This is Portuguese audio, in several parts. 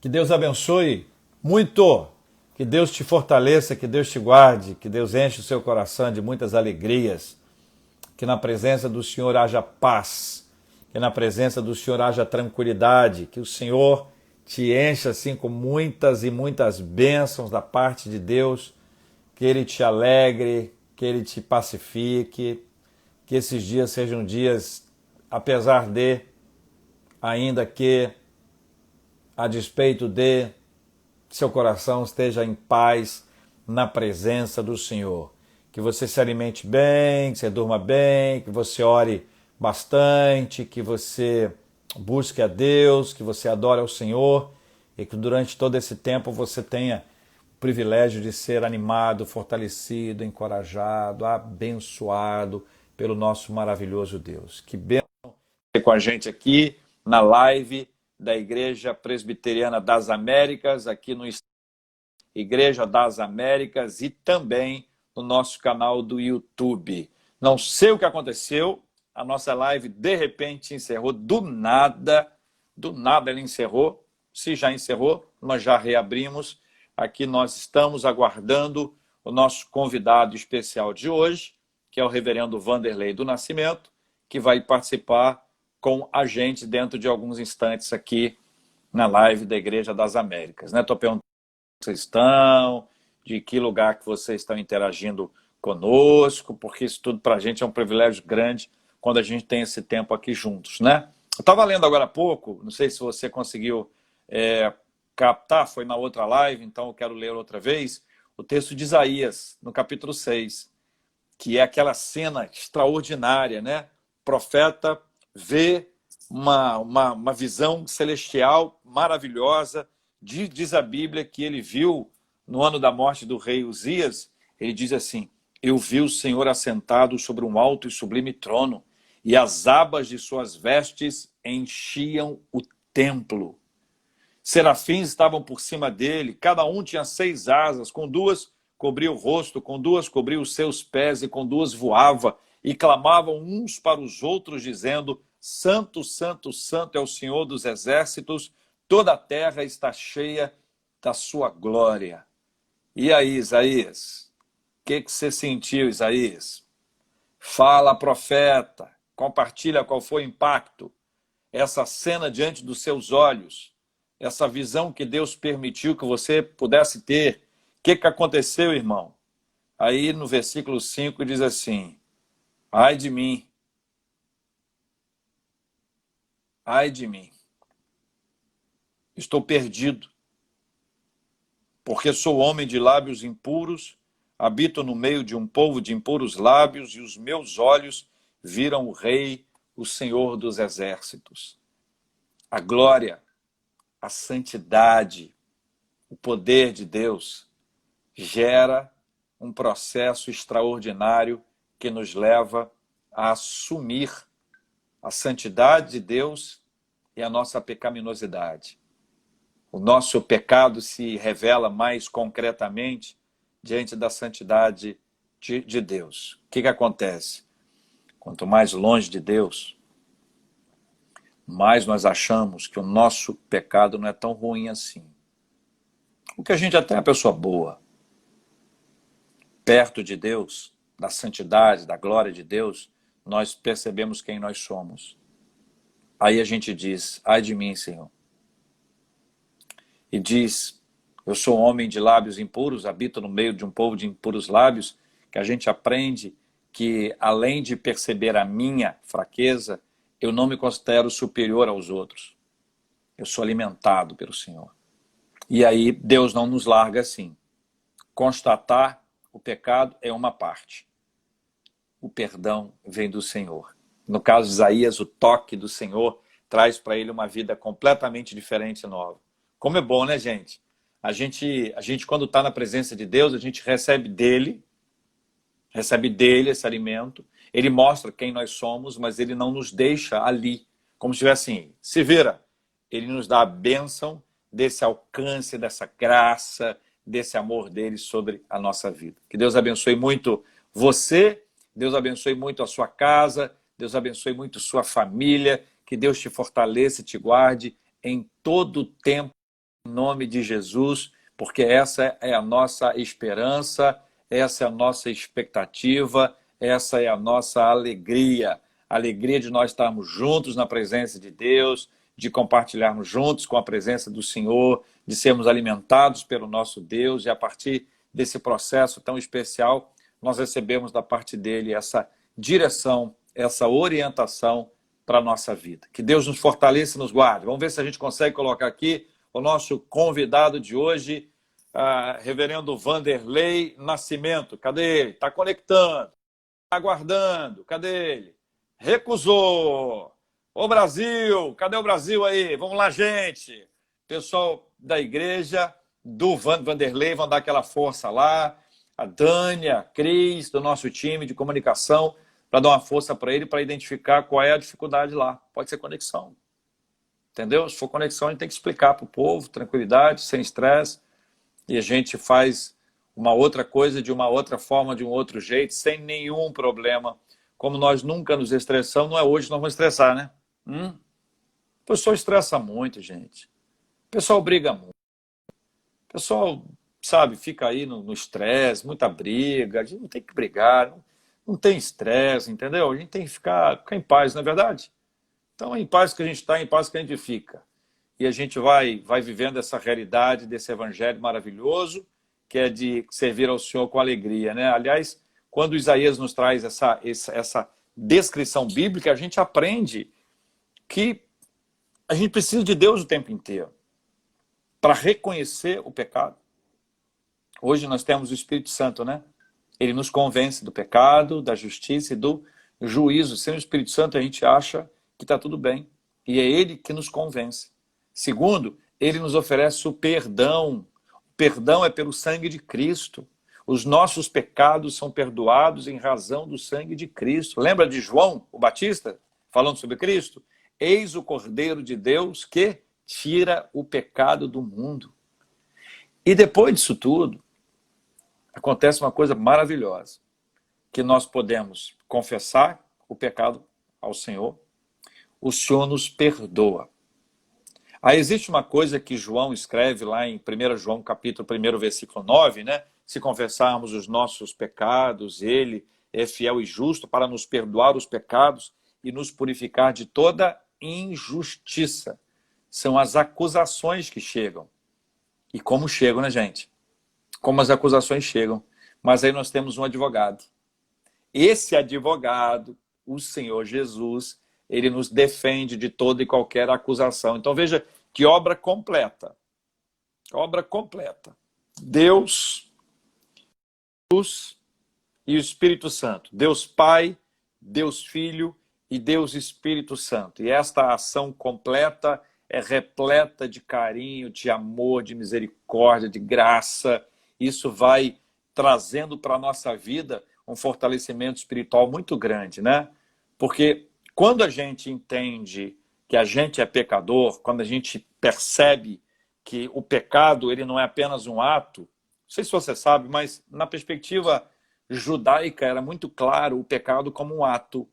Que Deus abençoe muito, que Deus te fortaleça, que Deus te guarde, que Deus enche o seu coração de muitas alegrias, que na presença do Senhor haja paz, que na presença do Senhor haja tranquilidade, que o Senhor te encha assim com muitas e muitas bênçãos da parte de Deus, que Ele te alegre, que Ele te pacifique, que esses dias sejam dias, apesar de, ainda que, a despeito de, seu coração esteja em paz na presença do Senhor. Que você se alimente bem, que você durma bem, que você ore bastante, que você busque a Deus, que você adore ao Senhor e que durante todo esse tempo você tenha o privilégio de ser animado, fortalecido, encorajado, abençoado pelo nosso maravilhoso Deus. Que bênção ter com a gente aqui na live da Igreja Presbiteriana das Américas, aqui no Igreja das Américas e também no nosso canal do YouTube. Não sei o que aconteceu, a nossa live de repente encerrou, do nada ela encerrou. Se já encerrou, nós já reabrimos. Aqui nós estamos aguardando o nosso convidado especial de hoje, que é o reverendo Vanderlei do Nascimento, que vai participar com a gente dentro de alguns instantes aqui na live da Igreja das Américas. Estou perguntando onde vocês estão, de que lugar que vocês estão interagindo conosco, porque isso tudo para a gente é um privilégio grande quando a gente tem esse tempo aqui juntos, né? Eu estava lendo agora há pouco, não sei se você conseguiu captar, foi na outra live, então eu quero ler outra vez, o texto de Isaías, no capítulo 6, que é aquela cena extraordinária, né? O profeta vê uma visão celestial maravilhosa, diz a Bíblia que ele viu no ano da morte do rei Uzias, ele diz assim: eu vi o Senhor assentado sobre um alto e sublime trono, e as abas de suas vestes enchiam o templo. Serafins estavam por cima dele, cada um tinha 6 asas, com 2 cobria o rosto, com 2 cobria os seus pés, e com 2 voava, e clamavam uns para os outros, dizendo: Santo, Santo, Santo é o Senhor dos exércitos, toda a terra está cheia da sua glória. E aí, Isaías? O que você sentiu, Isaías? Fala, profeta, compartilha qual foi o impacto, essa cena diante dos seus olhos, essa visão que Deus permitiu que você pudesse ter. O que aconteceu, irmão? Aí no versículo 5 diz assim: ai de mim, estou perdido, porque sou homem de lábios impuros, habito no meio de um povo de impuros lábios, e os meus olhos viram o Rei, o Senhor dos exércitos. A glória, a santidade, o poder de Deus gera um processo extraordinário que nos leva a assumir a santidade de Deus e a nossa pecaminosidade. O nosso pecado se revela mais concretamente diante da santidade de Deus. O que acontece? Quanto mais longe de Deus, mais nós achamos que o nosso pecado não é tão ruim assim. Porque a gente até é uma pessoa boa. Perto de Deus, da santidade, da glória de Deus, nós percebemos quem nós somos. Aí a gente diz: ai de mim, Senhor. E diz: eu sou um homem de lábios impuros, habito no meio de um povo de impuros lábios, que a gente aprende que, além de perceber a minha fraqueza, eu não me considero superior aos outros. Eu sou alimentado pelo Senhor. E aí Deus não nos larga assim. Constatar o pecado é uma parte. O perdão vem do Senhor. No caso de Isaías, o toque do Senhor traz para ele uma vida completamente diferente e nova. Como é bom, né, gente? A gente quando está na presença de Deus, a gente recebe dele esse alimento. Ele mostra quem nós somos, mas ele não nos deixa ali, como se estivesse assim: se vira. Ele nos dá a bênção desse alcance, dessa graça, desse amor dele sobre a nossa vida. Que Deus abençoe muito você, Deus abençoe muito a sua casa, Deus abençoe muito sua família, que Deus te fortaleça e te guarde em todo o tempo em nome de Jesus, porque essa é a nossa esperança, essa é a nossa expectativa, essa é a nossa alegria. A alegria de nós estarmos juntos na presença de Deus, de compartilharmos juntos com a presença do Senhor, de sermos alimentados pelo nosso Deus, e a partir desse processo tão especial, nós recebemos da parte dele essa direção, essa orientação para a nossa vida. Que Deus nos fortaleça e nos guarde. Vamos ver se a gente consegue colocar aqui o nosso convidado de hoje, reverendo Vanderlei Nascimento. Cadê ele? Está conectando, está aguardando. Cadê ele? Recusou. Ô Brasil, cadê o Brasil aí? Vamos lá, gente. Pessoal da igreja, do Vanderlei, vão dar aquela força lá. A Dânia, a Cris, do nosso time de comunicação, para dar uma força para ele, para identificar qual é a dificuldade lá. Pode ser conexão. Entendeu? Se for conexão, a gente tem que explicar para o povo, tranquilidade, sem estresse, e a gente faz uma outra coisa de uma outra forma, de um outro jeito, sem nenhum problema. Como nós nunca nos estressamos, não é hoje que nós vamos estressar, né? O pessoal estressa muito, gente. O pessoal briga muito. O pessoal, sabe, fica aí no estresse, muita briga. A gente não tem que brigar, não tem estresse, entendeu? A gente tem que ficar em paz, não é verdade? Então, é em paz que a gente está, é em paz que a gente fica. E a gente vai vivendo essa realidade desse evangelho maravilhoso, que é de servir ao Senhor com alegria, né? Aliás, quando Isaías nos traz essa descrição bíblica, a gente aprende que a gente precisa de Deus o tempo inteiro para reconhecer o pecado. Hoje nós temos o Espírito Santo, né? Ele nos convence do pecado, da justiça e do juízo. Sem o Espírito Santo, a gente acha que está tudo bem. E é ele que nos convence. Segundo, ele nos oferece o perdão. O perdão é pelo sangue de Cristo. Os nossos pecados são perdoados em razão do sangue de Cristo. Lembra de João, o Batista, falando sobre Cristo? Eis o Cordeiro de Deus que tira o pecado do mundo. E depois disso tudo, acontece uma coisa maravilhosa, que nós podemos confessar o pecado ao Senhor, o Senhor nos perdoa. Aí existe uma coisa que João escreve lá em 1 João capítulo 1, versículo 9, né? Se confessarmos os nossos pecados, ele é fiel e justo para nos perdoar os pecados e nos purificar de toda injustiça. São as acusações que chegam. E como chegam, né, gente? Como as acusações chegam. Mas aí nós temos um advogado. Esse advogado, o Senhor Jesus, ele nos defende de toda e qualquer acusação. Então veja que obra completa. Obra completa. Deus, Jesus e o Espírito Santo. Deus Pai, Deus Filho e Deus Espírito Santo. E esta ação completa é repleta de carinho, de amor, de misericórdia, de graça. Isso vai trazendo para a nossa vida um fortalecimento espiritual muito grande, né? Porque quando a gente entende que a gente é pecador, quando a gente percebe que o pecado ele não é apenas um ato, não sei se você sabe, mas na perspectiva judaica era muito claro o pecado como um ato.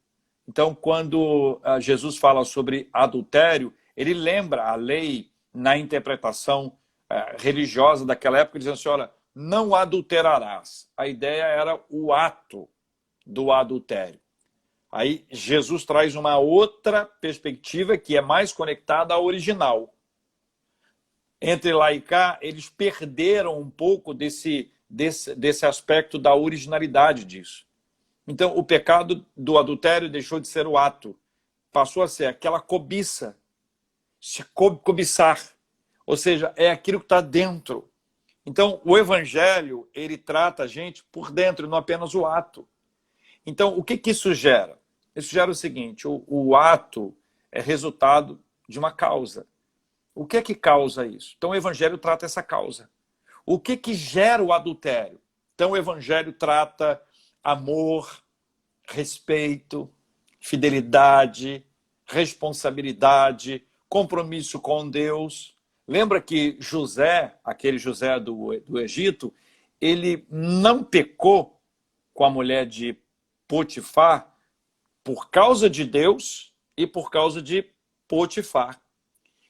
Então, quando Jesus fala sobre adultério, ele lembra a lei na interpretação religiosa daquela época, dizendo assim, olha, não adulterarás. A ideia era o ato do adultério. Aí Jesus traz uma outra perspectiva que é mais conectada à original. Entre lá e cá, eles perderam um pouco desse aspecto da originalidade disso. Então, o pecado do adultério deixou de ser o ato. Passou a ser aquela cobiça. Se cobiçar. Ou seja, é aquilo que está dentro. Então, o evangelho, ele trata a gente por dentro, não apenas o ato. Então, o que isso gera? Isso gera o seguinte, o ato é resultado de uma causa. O que é que causa isso? Então, o evangelho trata essa causa. O que gera o adultério? Então, o evangelho trata amor, respeito, fidelidade, responsabilidade, compromisso com Deus. Lembra que José, aquele José do Egito, ele não pecou com a mulher de Potifar por causa de Deus e por causa de Potifar.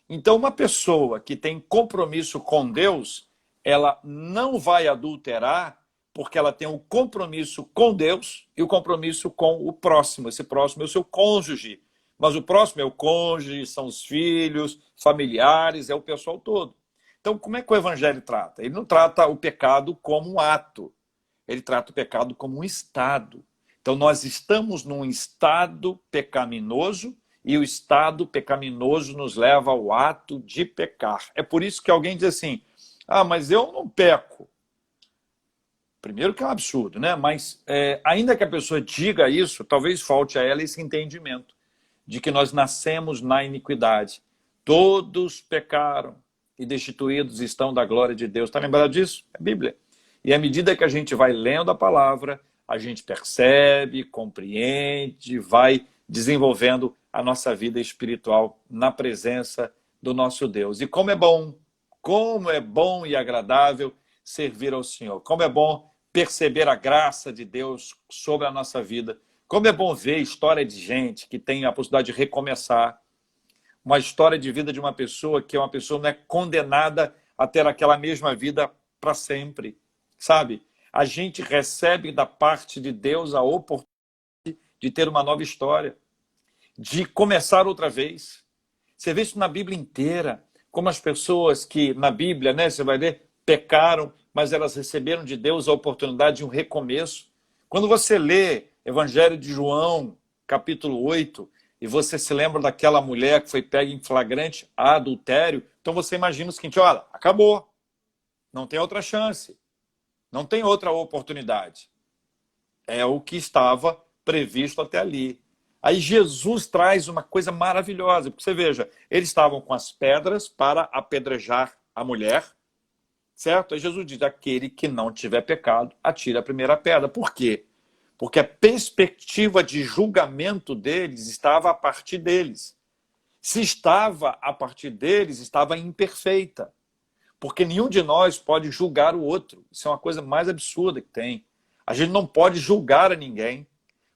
Então, uma pessoa que tem compromisso com Deus, ela não vai adulterar porque ela tem um compromisso com Deus e o compromisso com o próximo. Esse próximo é o seu cônjuge. Mas o próximo é o cônjuge, são os filhos, familiares, é o pessoal todo. Então, como é que o Evangelho trata? Ele não trata o pecado como um ato. Ele trata o pecado como um estado. Então, nós estamos num estado pecaminoso e o estado pecaminoso nos leva ao ato de pecar. É por isso que alguém diz assim, mas eu não peco. Primeiro que é um absurdo, né? Mas ainda que a pessoa diga isso, talvez falte a ela esse entendimento de que nós nascemos na iniquidade. Todos pecaram e destituídos estão da glória de Deus. Está lembrado disso? É Bíblia. E à medida que a gente vai lendo a palavra, a gente percebe, compreende, vai desenvolvendo a nossa vida espiritual na presença do nosso Deus. E como é bom e agradável servir ao Senhor. Como é bom perceber a graça de Deus sobre a nossa vida. Como é bom ver a história de gente que tem a possibilidade de recomeçar. Uma história de vida de uma pessoa que é uma pessoa não é condenada a ter aquela mesma vida para sempre. Sabe? A gente recebe da parte de Deus a oportunidade de ter uma nova história, de começar outra vez. Você vê isso na Bíblia inteira, como as pessoas que na Bíblia, né, você vai ver, pecaram, mas elas receberam de Deus a oportunidade de um recomeço. Quando você lê Evangelho de João, capítulo 8, e você se lembra daquela mulher que foi pega em flagrante adultério, então você imagina o seguinte, olha, acabou, não tem outra chance. Não tem outra oportunidade. É o que estava previsto até ali. Aí Jesus traz uma coisa maravilhosa, porque você veja, eles estavam com as pedras para apedrejar a mulher, certo? Aí Jesus diz, aquele que não tiver pecado, atira a primeira pedra. Por quê? Porque a perspectiva de julgamento deles estava a partir deles. Se estava a partir deles, estava imperfeita. Porque nenhum de nós pode julgar o outro. Isso é uma coisa mais absurda que tem. A gente não pode julgar a ninguém,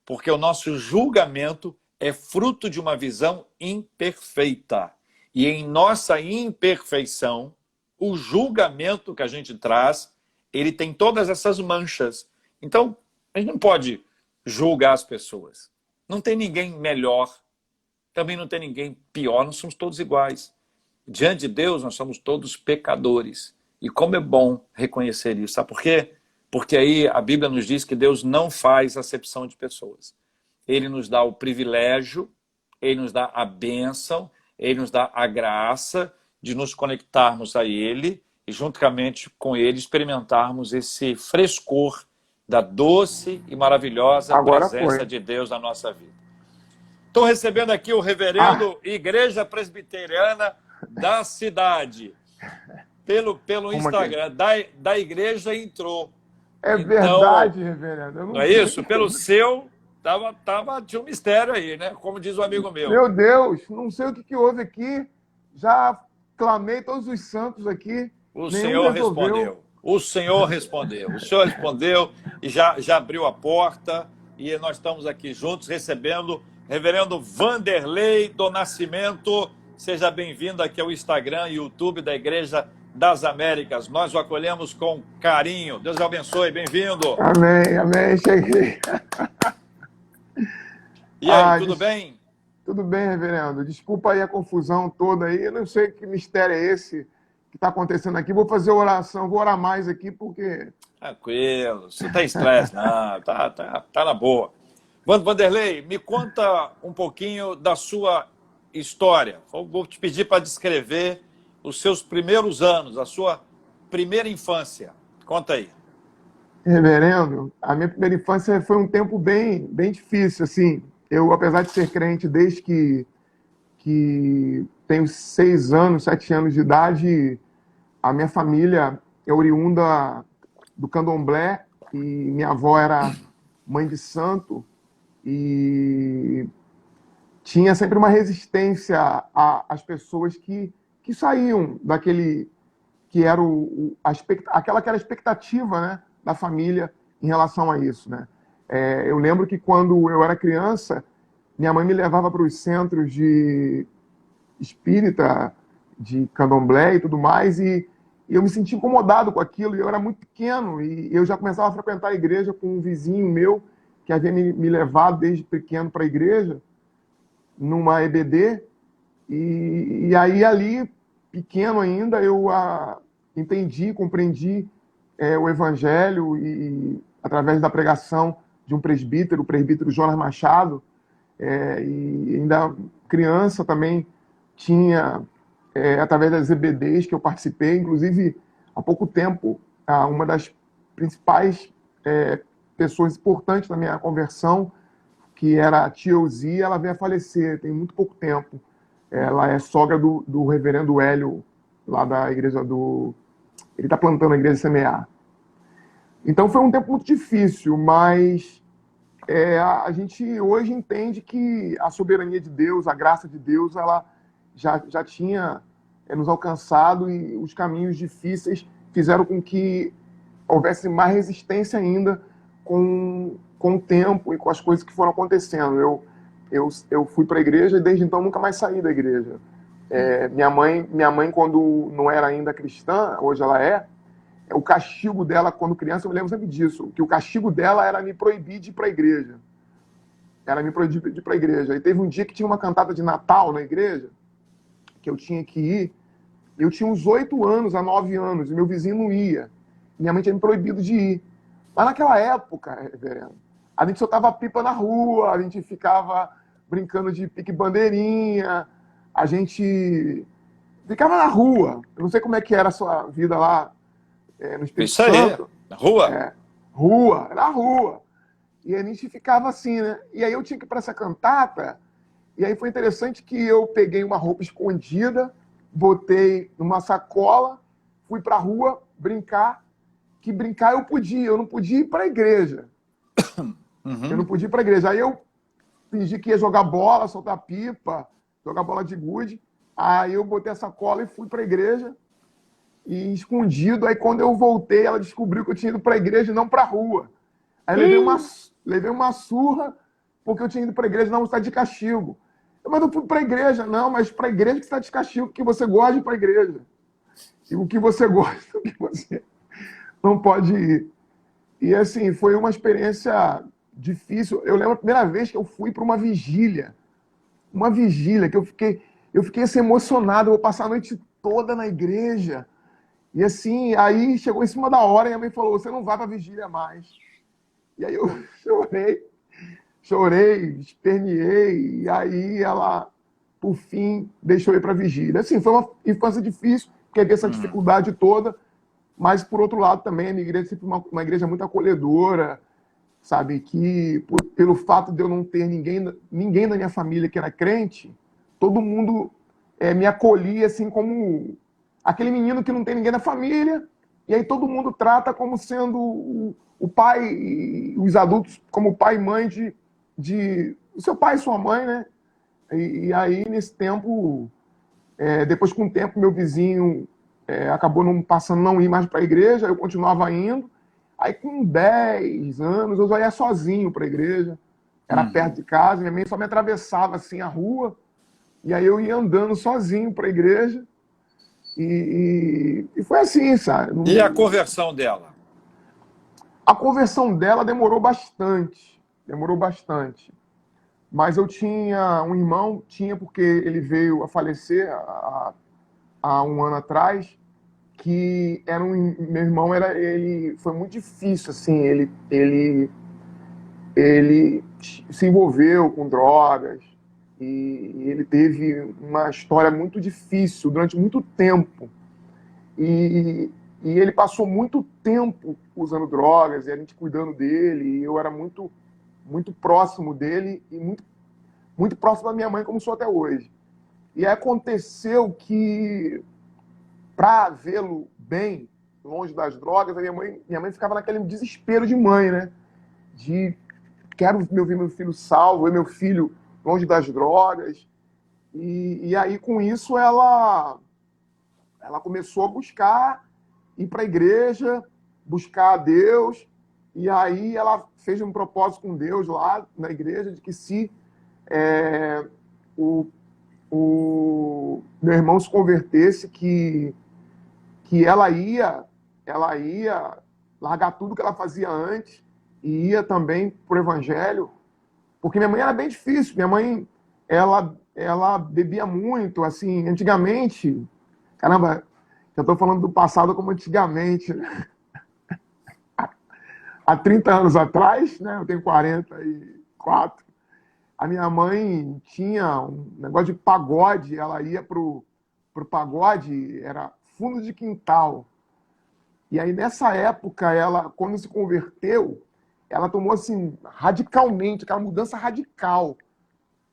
porque o nosso julgamento é fruto de uma visão imperfeita. E em nossa imperfeição, o julgamento que a gente traz, ele tem todas essas manchas. Então, a gente não pode julgar as pessoas. Não tem ninguém melhor, também não tem ninguém pior, nós somos todos iguais. Diante de Deus, nós somos todos pecadores. E como é bom reconhecer isso. Sabe por quê? Porque aí a Bíblia nos diz que Deus não faz acepção de pessoas. Ele nos dá o privilégio, ele nos dá a bênção, ele nos dá a graça de nos conectarmos a ele e juntamente com ele experimentarmos esse frescor da doce e maravilhosa Agora presença foi. de Deus na nossa vida. Estou recebendo aqui o reverendo Igreja Presbiteriana da cidade, pelo Como é que é? Instagram, da igreja entrou. É Então, verdade, reverendo. Eu não não é sei o isso? que Pelo houve. seu, tinha um mistério aí, né? Como diz um amigo meu. Meu Deus, não sei o que houve aqui. Já clamei todos os santos aqui, O nenhum Senhor resolveu. respondeu. O Senhor respondeu. O Senhor respondeu e já abriu a porta e nós estamos aqui juntos recebendo reverendo Vanderlei do Nascimento. Seja bem-vindo aqui ao Instagram e YouTube da Igreja das Américas. Nós o acolhemos com carinho. Deus o abençoe. Bem-vindo. Amém, amém, cheguei. E aí, tudo bem? Tudo bem, reverendo. Desculpa aí a confusão toda aí. Eu não sei que mistério é esse que está acontecendo aqui. Vou fazer oração, vou orar mais aqui, porque... Tranquilo, você não tem estresse, não. Tá na boa. Vanderlei, me conta um pouquinho da sua história. Vou te pedir para descrever os seus primeiros anos, a sua primeira infância. Conta aí. Reverendo, a minha primeira infância foi um tempo bem, bem difícil, assim. Eu, apesar de ser crente desde que tenho 6 anos, 7 anos de idade, a minha família é oriunda do candomblé e minha avó era mãe de santo e tinha sempre uma resistência às pessoas que saíam daquele que era aquela que era a expectativa, né, da família em relação a isso, né? Eu lembro que quando eu era criança, minha mãe me levava para os centros de espírita de candomblé e tudo mais, e eu me senti incomodado com aquilo, e eu era muito pequeno, e eu já começava a frequentar a igreja com um vizinho meu, que havia me levado desde pequeno para a igreja, numa EBD, e aí ali, pequeno ainda, eu entendi, compreendi o evangelho, e através da pregação de um presbítero, o presbítero Jonas Machado, e ainda criança também tinha, através das EBDs que eu participei, inclusive há pouco tempo, uma das principais pessoas importantes na minha conversão, que era a tia Uzi, ela veio a falecer tem muito pouco tempo. Ela é sogra do reverendo Hélio, lá da igreja do... Ele está plantando a igreja CMA. Então foi um tempo muito difícil, mas a gente hoje entende que a soberania de Deus, a graça de Deus, ela já tinha nos alcançado, e os caminhos difíceis fizeram com que houvesse mais resistência ainda com o tempo e com as coisas que foram acontecendo. Eu fui para a igreja e desde então nunca mais saí da igreja. Minha mãe, quando não era ainda cristã, hoje ela o castigo dela quando criança, eu me lembro sempre disso, que o castigo dela era me proibir de ir para a igreja. Era me proibir de ir para a igreja. E teve um dia que tinha uma cantata de Natal na igreja, que eu tinha que ir. Eu tinha uns 8 anos, a 9 anos, e meu vizinho não ia. Minha mãe tinha me proibido de ir. Mas naquela época, reverendo, a gente soltava pipa na rua, a gente ficava brincando de pique-bandeirinha, a gente ficava na rua. Eu não sei como é que era a sua vida lá no Espírito Isso aí, Santo. na rua. Rua, era rua. E a gente ficava assim, né? E aí eu tinha que ir para essa cantata, e aí foi interessante que eu peguei uma roupa escondida, botei numa sacola, fui para a rua brincar, que brincar eu podia, eu não podia ir para a igreja. Eu não podia ir para a igreja. Aí eu fingi que ia jogar bola, soltar pipa, jogar bola de gude. Aí eu botei a sacola e fui para a igreja, e escondido. Aí quando eu voltei, ela descobriu que eu tinha ido para a igreja e não para a rua. Aí levei uma surra, porque eu tinha ido para a igreja, não, você está de castigo. Mas eu fui para a igreja, não, mas para a igreja que você está de castigo, porque você gosta de ir para a igreja. E o que você gosta, o que você não pode ir. E assim, foi uma experiência difícil. Eu lembro a primeira vez que eu fui para uma vigília que eu fiquei assim, emocionado, eu vou passar a noite toda na igreja. E assim, aí chegou em cima da hora e a mãe falou, você não vai para a vigília mais. E aí eu chorei, esperneei, e aí ela, por fim, deixou eu ir para a vigília. Assim, foi uma infância difícil, porque havia essa dificuldade toda, mas, por outro lado, também a minha igreja é sempre uma igreja muito acolhedora, sabe? Que, pelo fato de eu não ter ninguém da minha família que era crente, todo mundo me acolhia assim como aquele menino que não tem ninguém na família, e aí todo mundo trata como sendo o pai, os adultos como pai e mãe de o seu pai e sua mãe, né? E aí, nesse tempo, depois com o tempo, meu vizinho acabou não passando, não ir mais para a igreja, eu continuava indo. Aí, com 10 anos, eu já ia sozinho para a igreja, era perto de casa, minha mãe só me atravessava assim a rua, e aí eu ia andando sozinho para a igreja, e foi assim, sabe? E a conversão dela? A conversão dela demorou bastante. Mas eu tinha um irmão, porque ele veio a falecer há um ano atrás, que era meu irmão ele foi muito difícil, assim, ele se envolveu com drogas, e ele teve uma história muito difícil durante muito tempo. E ele passou muito tempo usando drogas, e a gente cuidando dele, e eu era muito, muito próximo dele, e muito, muito próximo da minha mãe, como sou até hoje. E aí aconteceu que, para vê-lo bem, longe das drogas, minha mãe ficava naquele desespero de mãe, né? De quero ver meu filho salvo, ver meu filho longe das drogas. E aí, com isso, ela começou a buscar, ir para a igreja, buscar a Deus, e aí ela fez um propósito com Deus lá na igreja, de que se o meu irmão se convertesse, que ela ia largar tudo que ela fazia antes e ia também pro evangelho, porque minha mãe era bem difícil. Minha mãe, ela bebia muito, assim, antigamente, caramba, eu tô falando do passado como antigamente, né? Há 30 anos atrás, né? Eu tenho 44. A minha mãe tinha um negócio de pagode, ela ia pro pagode, era fundo de quintal. E aí, nessa época, ela, quando se converteu, ela tomou, assim, radicalmente, aquela mudança radical.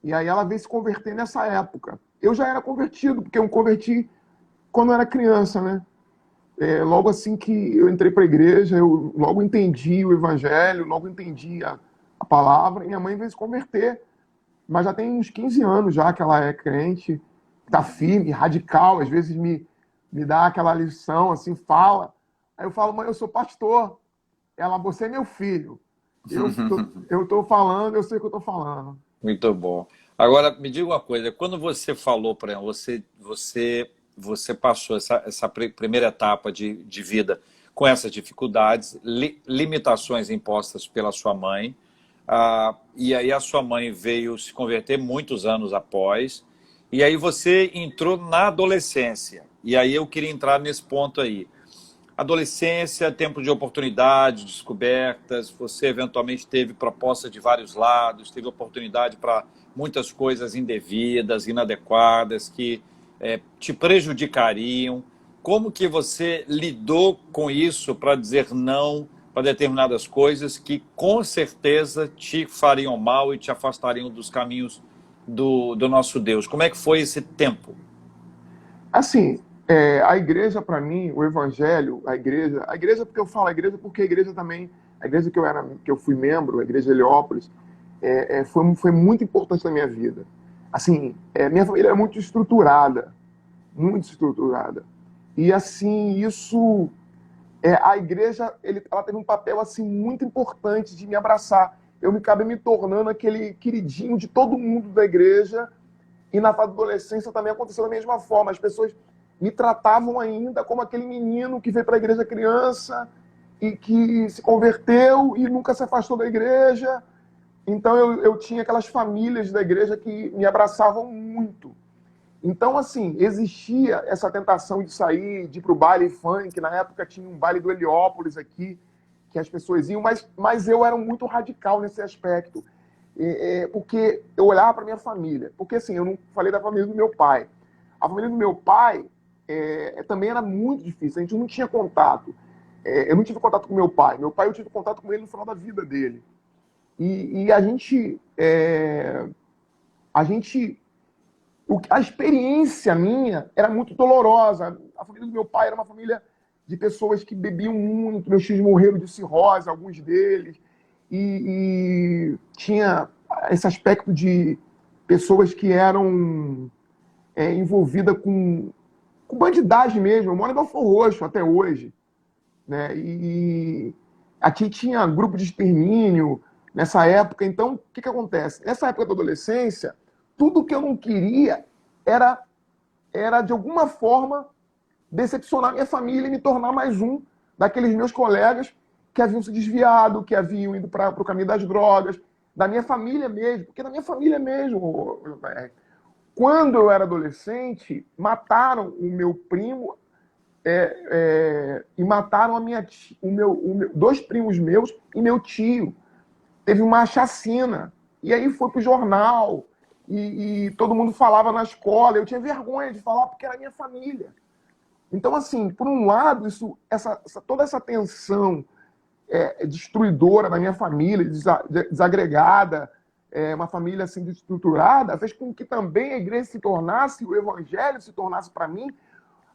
E aí ela veio se converter nessa época. Eu já era convertido, porque eu me converti quando eu era criança, né? Logo assim que eu entrei para a igreja, eu logo entendi o evangelho, logo entendi a palavra, e minha mãe veio se converter. Mas já tem uns 15 anos já que ela é crente, tá firme, radical, às vezes me dá aquela lição, assim, fala. Aí eu falo, mãe, eu sou pastor. Ela, você é meu filho. Eu tô falando, eu sei o que eu tô falando. Muito bom. Agora, me diga uma coisa, quando você falou para ela, você passou essa primeira etapa de vida com essas dificuldades, limitações impostas pela sua mãe, e aí a sua mãe veio se converter muitos anos após, e aí você entrou na adolescência, e aí eu queria entrar nesse ponto aí. Adolescência, tempo de oportunidade, descobertas, você eventualmente teve proposta de vários lados, teve oportunidade para muitas coisas indevidas, inadequadas, que te prejudicariam. Como que você lidou com isso para dizer não para determinadas coisas que com certeza te fariam mal e te afastariam dos caminhos do nosso Deus? Como é que foi esse tempo? Assim, a igreja para mim, o evangelho, a igreja porque eu falo a igreja porque a igreja também, a igreja que eu fui membro, a igreja Heliópolis, foi muito importante na minha vida. Assim, minha família é muito estruturada. E assim, isso, a igreja, ela teve um papel assim muito importante de me abraçar. Eu me acabei me tornando aquele queridinho de todo mundo da igreja. E na adolescência também aconteceu da mesma forma. As pessoas me tratavam ainda como aquele menino que veio para a igreja criança e que se converteu e nunca se afastou da igreja. Então eu tinha aquelas famílias da igreja que me abraçavam muito. Então, assim, existia essa tentação de sair, de ir para o baile funk. Na época tinha um baile do Heliópolis aqui, que as pessoas iam, mas eu era muito radical nesse aspecto. Porque eu olhava para minha família. Porque, assim, eu não falei da família do meu pai. A família do meu pai também era muito difícil. A gente não tinha contato. Eu não tive contato com meu pai. Meu pai, eu tive contato com ele no final da vida dele. E a experiência minha era muito dolorosa. A família do meu pai era uma família de pessoas que bebiam muito. Meus tios morreram de cirrose, alguns deles. E tinha esse aspecto de pessoas que eram envolvidas com bandidagem mesmo. Eu moro em Belford Roxo até hoje, né? E aqui tinha grupo de extermínio nessa época. Então, o que acontece? Nessa época da adolescência, tudo que eu não queria era de alguma forma, decepcionar minha família e me tornar mais um daqueles meus colegas que haviam se desviado, que haviam ido para o caminho das drogas, da minha família mesmo, porque na minha família mesmo, quando eu era adolescente, mataram o meu primo e mataram dois primos meus e meu tio. Teve uma chacina, e aí foi pro jornal, e todo mundo falava na escola, eu tinha vergonha de falar porque era minha família. Então, assim, por um lado, toda essa tensão destruidora da minha família, desagregada, uma família assim desestruturada, fez com que também a igreja se tornasse, o evangelho se tornasse para mim,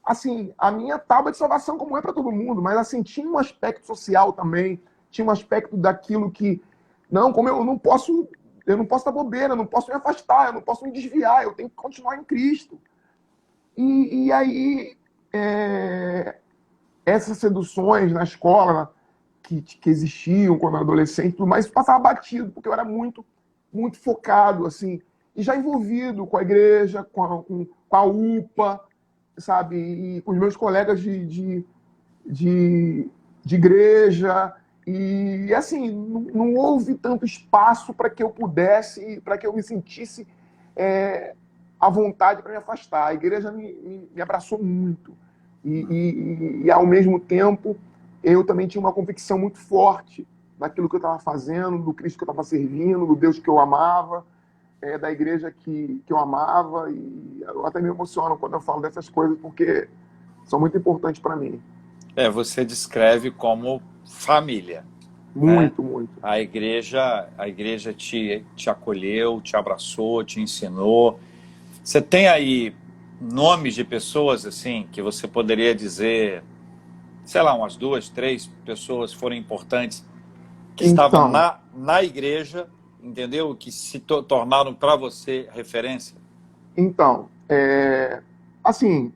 assim, a minha tábua de salvação, como é para todo mundo, mas assim, tinha um aspecto social também, tinha um aspecto daquilo que, não, como eu não posso dar bobeira, eu não posso me afastar, eu não posso me desviar, eu tenho que continuar em Cristo. E aí, essas seduções na escola que existiam quando eu era adolescente, tudo mais, isso passava batido, porque eu era muito, muito focado, assim. e já envolvido com a igreja, com a UPA, sabe? E com os meus colegas de, de igreja. E assim, não houve tanto espaço para que eu pudesse, para que eu me sentisse à vontade para me afastar. A igreja me abraçou muito. E, ao mesmo tempo, eu também tinha uma convicção muito forte daquilo que eu estava fazendo, do Cristo que eu estava servindo, do Deus que eu amava, da igreja que eu amava. E eu até me emociono quando eu falo dessas coisas, porque são muito importantes para mim. Você descreve como família, né? Muito, muito. A igreja te acolheu, te abraçou, te ensinou. Você tem aí nomes de pessoas assim que você poderia dizer, sei lá, umas 2, 3 pessoas foram importantes que estavam Então, na igreja, entendeu? Que se tornaram para você referência? então, assim,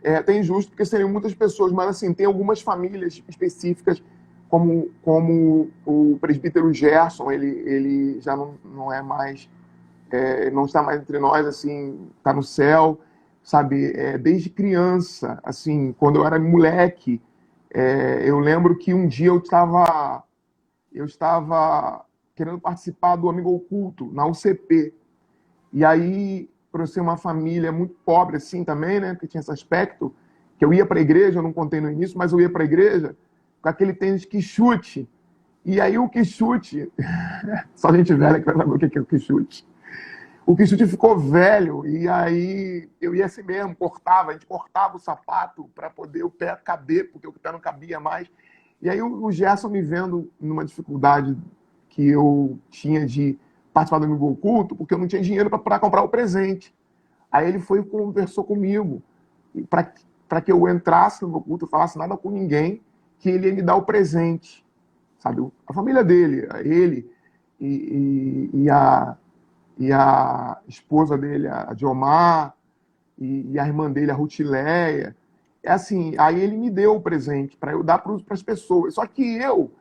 é até injusto porque seriam muitas pessoas, mas assim, tem algumas famílias específicas, como o presbítero Gerson, ele já não é mais, não está mais entre nós, assim, está no céu, sabe? Desde criança, assim, quando eu era moleque, eu lembro que um dia eu estava querendo participar do Amigo Oculto na UCP. E aí, por eu ser uma família muito pobre assim também, né, porque tinha esse aspecto, que eu ia para a igreja, eu não contei no início, mas eu ia para a igreja com aquele tênis quichute. E aí o quichute, só gente velha que vai saber o que é o quichute. O quichute ficou velho e aí eu ia assim mesmo, a gente cortava o sapato para poder o pé caber, porque o pé não cabia mais. E aí o Gerson me vendo numa dificuldade que eu tinha de participar do Amigo Oculto, porque eu não tinha dinheiro para comprar o presente. Aí ele foi e conversou comigo para que eu entrasse no Amigo Oculto, eu falasse nada com ninguém, que ele ia me dar o presente, sabe? A família dele, ele e a esposa dele, a Diomar, e a irmã dele, a Rutileia. É assim, aí ele me deu o presente para eu dar para as pessoas. Só que eu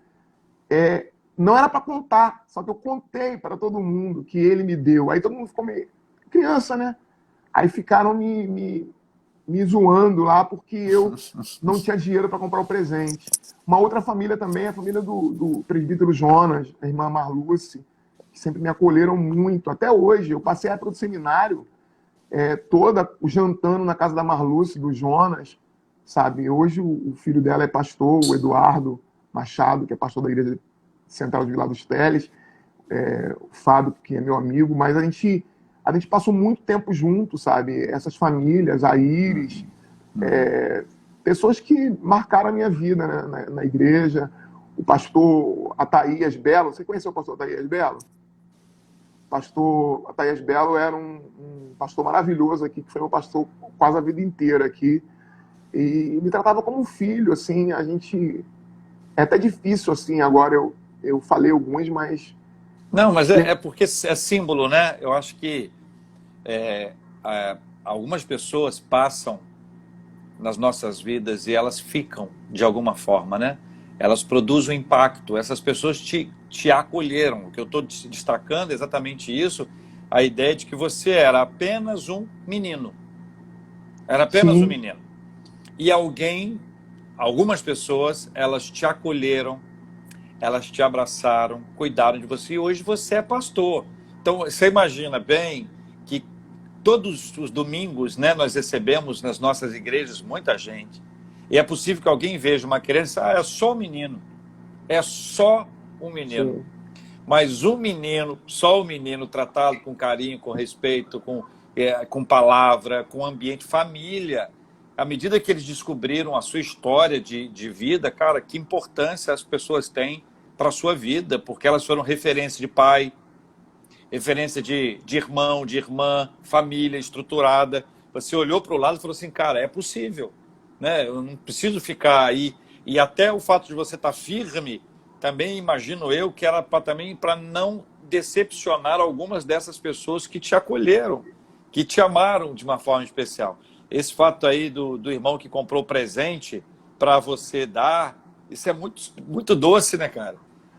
não era para contar, só que eu contei para todo mundo que ele me deu. Aí todo mundo ficou meio criança, né? Aí ficaram me zoando lá porque eu não tinha dinheiro para comprar o presente. Uma outra família também, a família do presbítero Jonas, a irmã Marluce, que sempre me acolheram muito. Até hoje, eu passei a época do seminário toda jantando na casa da Marluce, do Jonas, sabe? Hoje o filho dela é pastor, o Eduardo Machado, que é pastor da Igreja Central de Vila dos Teles, o Fábio, que é meu amigo, mas a gente passou muito tempo junto, sabe? Essas famílias, a Iris, pessoas que marcaram a minha vida, né? na igreja. O pastor Ataías Belo, você conheceu o pastor Ataías Belo? O pastor Ataías Belo era um pastor maravilhoso aqui, que foi meu pastor quase a vida inteira aqui, e me tratava como um filho, assim. A gente... É até difícil, assim, agora eu falei alguns, mas... Não, mas é porque é símbolo, né? Eu acho que algumas pessoas passam nas nossas vidas e elas ficam de alguma forma, né? Elas produzem um impacto. Essas pessoas te acolheram. O que eu estou destacando é exatamente isso, a ideia de que você era apenas um menino. Era apenas um Sim, menino. E algumas pessoas, elas te acolheram, elas te abraçaram, cuidaram de você, e hoje você é pastor. Então, você imagina bem que todos os domingos, né, nós recebemos nas nossas igrejas muita gente, e é possível que alguém veja uma criança, é só um menino, é só um menino. sim. Mas um menino, só o menino, tratado com carinho, com respeito, com palavra, com ambiente, família. À medida que eles descobriram a sua história de vida, cara, que importância as pessoas têm para a sua vida, porque elas foram referência de pai, referência de irmão, de irmã, família estruturada. Você olhou para o lado e falou assim, cara, é possível, né? Eu não preciso ficar aí. E até o fato de você estar firme, também imagino eu que era também para não decepcionar algumas dessas pessoas que te acolheram, que te amaram de uma forma especial. Esse fato aí do irmão que comprou presente para você dar, isso é muito, muito doce, né, cara?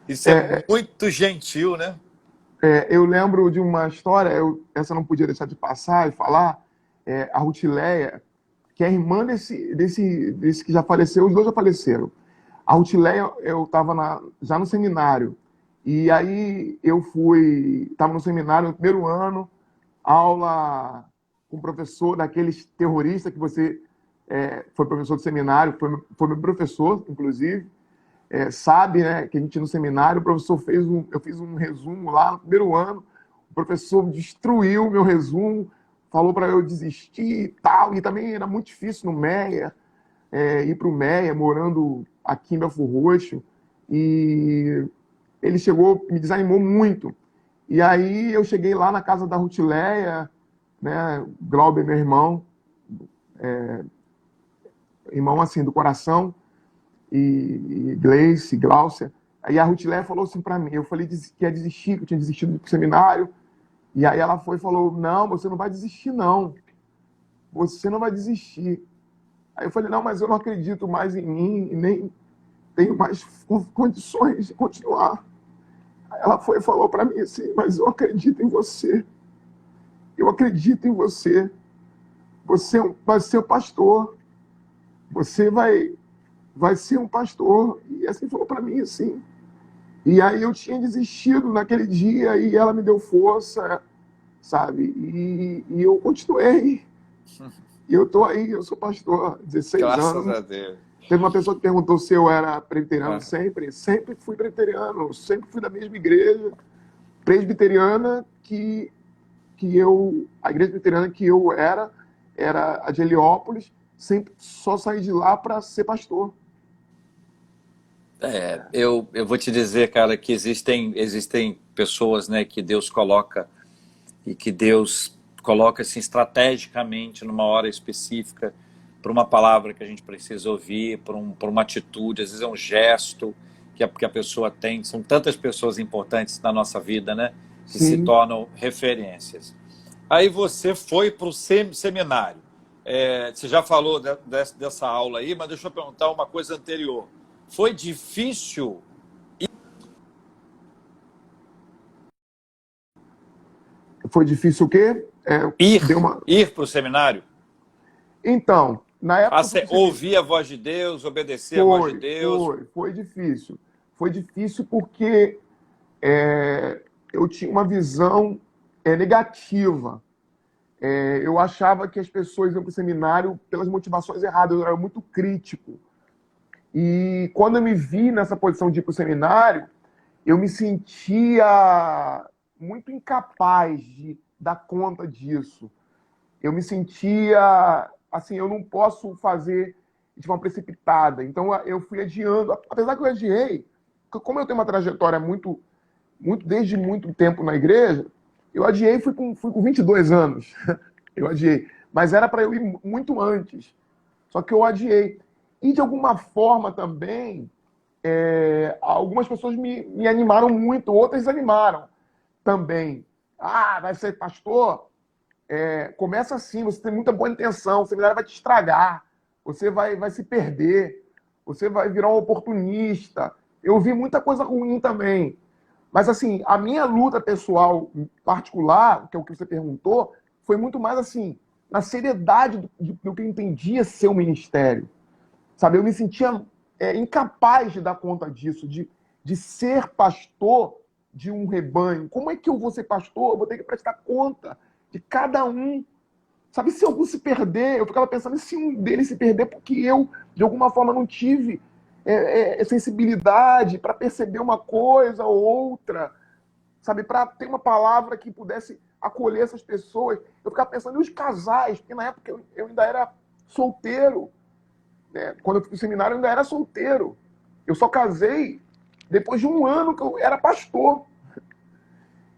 Isso é muito gentil, né? Eu lembro de uma história, essa eu não podia deixar de passar e falar, a Rutileia, que é irmã desse que já faleceu, os dois já faleceram. A Rutileia, eu estava já no seminário, e aí estava no seminário no primeiro ano, aula com um professor daqueles terroristas que você foi professor de seminário, foi meu professor, inclusive, sabe, né, que a gente no seminário, o professor eu fiz um resumo lá no primeiro ano, o professor destruiu o meu resumo, falou para eu desistir e tal, e também era muito difícil no Meia, ir para o Meia, morando aqui em Belford Roxo, e ele chegou, me desanimou muito. E aí eu cheguei lá na casa da Rutileia, né, Glauber, meu irmão assim, do coração, e Gleice, Gláucia. Aí a Rutileia falou assim para mim, eu falei que ia desistir, que eu tinha desistido do seminário, e aí ela foi e falou, não, você não vai desistir não, você não vai desistir. Aí eu falei, não, mas eu não acredito mais em mim, e nem tenho mais condições de continuar. Aí ela foi e falou para mim assim, mas eu acredito em você, eu acredito em você, você vai ser o pastor, você vai ser um pastor. E assim falou para mim, assim. E aí eu tinha desistido naquele dia e ela me deu força, sabe? E eu continuei. E eu tô aí, eu sou pastor há 16 Graças anos. a Deus. Teve uma pessoa que perguntou se eu era presbiteriano Ah, sempre. Sempre fui presbiteriano, sempre fui da mesma igreja presbiteriana a igreja presbiteriana que eu era a de Heliópolis, sempre só saí de lá para ser pastor. eu vou te dizer, cara, que existem pessoas, né, que Deus coloca e que Deus coloca assim estrategicamente numa hora específica para uma palavra que a gente precisa ouvir, por uma atitude, às vezes é um gesto que a pessoa tem. São tantas pessoas importantes na nossa vida, né, que se Sim, tornam referências. Aí você foi para o seminário. Você já falou dessa aula aí, mas deixa eu perguntar uma coisa anterior. Foi difícil foi difícil o quê? ir, Deu uma... ir para o seminário? Então, na época que eu fui pro seminário, Ouvir a voz de Deus, obedecer a voz de Deus. foi difícil. Foi difícil porque eu tinha uma visão negativa. Eu achava que as pessoas iam para o seminário pelas motivações erradas, eu era muito crítico. E quando eu me vi nessa posição de ir para o seminário, eu me sentia muito incapaz de dar conta disso. Eu me sentia assim, eu não posso fazer de uma precipitada. Então eu fui adiando, apesar que eu adiei, como eu tenho uma trajetória muito desde muito tempo na igreja, eu adiei e fui com 22 anos. Eu adiei, mas era para eu ir muito antes. Só que eu adiei. E de alguma forma também, algumas pessoas me animaram muito, outras desanimaram também. Ah, vai ser pastor? Começa assim, você tem muita boa intenção, o seminário vai te estragar, você vai se perder, você vai virar um oportunista. Eu vi muita coisa ruim também. Mas assim, a minha luta pessoal particular, que é o que você perguntou, foi muito mais assim, na seriedade do que eu entendia ser o ministério. Sabe, eu me sentia incapaz de dar conta disso, de ser pastor de um rebanho. Como é que eu vou ser pastor? Eu vou ter que prestar conta de cada um. Sabe, se algum se perder, eu ficava pensando se um deles se perder porque eu, de alguma forma, não tive sensibilidade para perceber uma coisa ou outra, sabe, para ter uma palavra que pudesse acolher essas pessoas. Eu ficava pensando, e os casais? Porque na época eu ainda era solteiro, né? Quando eu fui pro seminário, eu ainda era solteiro. Eu só casei depois de um ano que eu era pastor.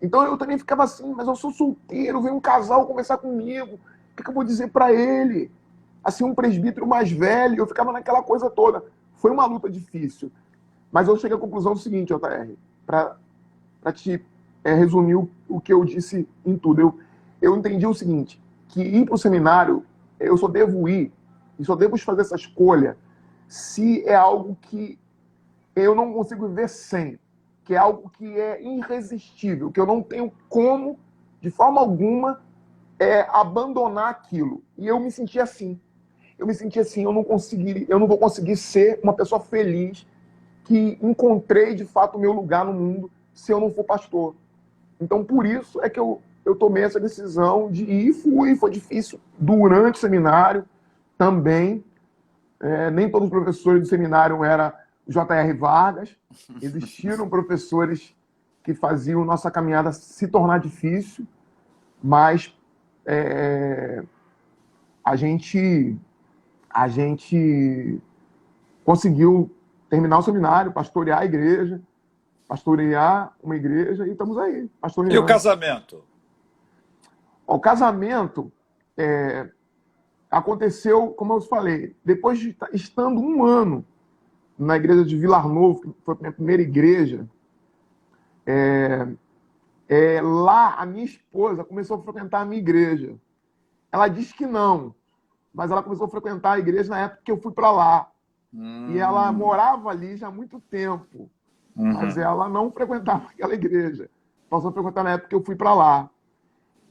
Então eu também ficava assim, mas eu sou solteiro, vem um casal conversar comigo, o que eu vou dizer para ele? Assim, um presbítero mais velho, eu ficava naquela coisa toda. Foi uma luta difícil. Mas eu cheguei à conclusão seguinte, JR, para te resumir o que eu disse em tudo. Eu entendi o seguinte, que ir para o seminário, eu só devo ir, e só devo fazer essa escolha, se é algo que eu não consigo viver sem. que é algo que é irresistível, que eu não tenho como, de forma alguma, abandonar aquilo. E eu me senti assim. Eu me senti assim, eu não vou conseguir ser uma pessoa feliz que encontrei, de fato, o meu lugar no mundo se eu não for pastor. Então, por isso é que eu tomei essa decisão de ir e foi difícil durante o seminário também. Nem todos os professores do seminário eram J.R. Vargas. Existiram professores que faziam nossa caminhada se tornar difícil, mas a gente conseguiu terminar o seminário, pastorear a igreja, pastorear uma igreja e estamos aí, E o pastoreando. casamento? O casamento aconteceu, como eu falei, depois de estando um ano na igreja de Vilar Novo, que foi a minha primeira igreja, lá a minha esposa começou a frequentar a minha igreja. Ela disse que não, mas ela começou a frequentar a igreja na época que eu fui para lá. E ela morava ali já há muito tempo, mas ela não frequentava aquela igreja. Passou a frequentar na época que eu fui para lá.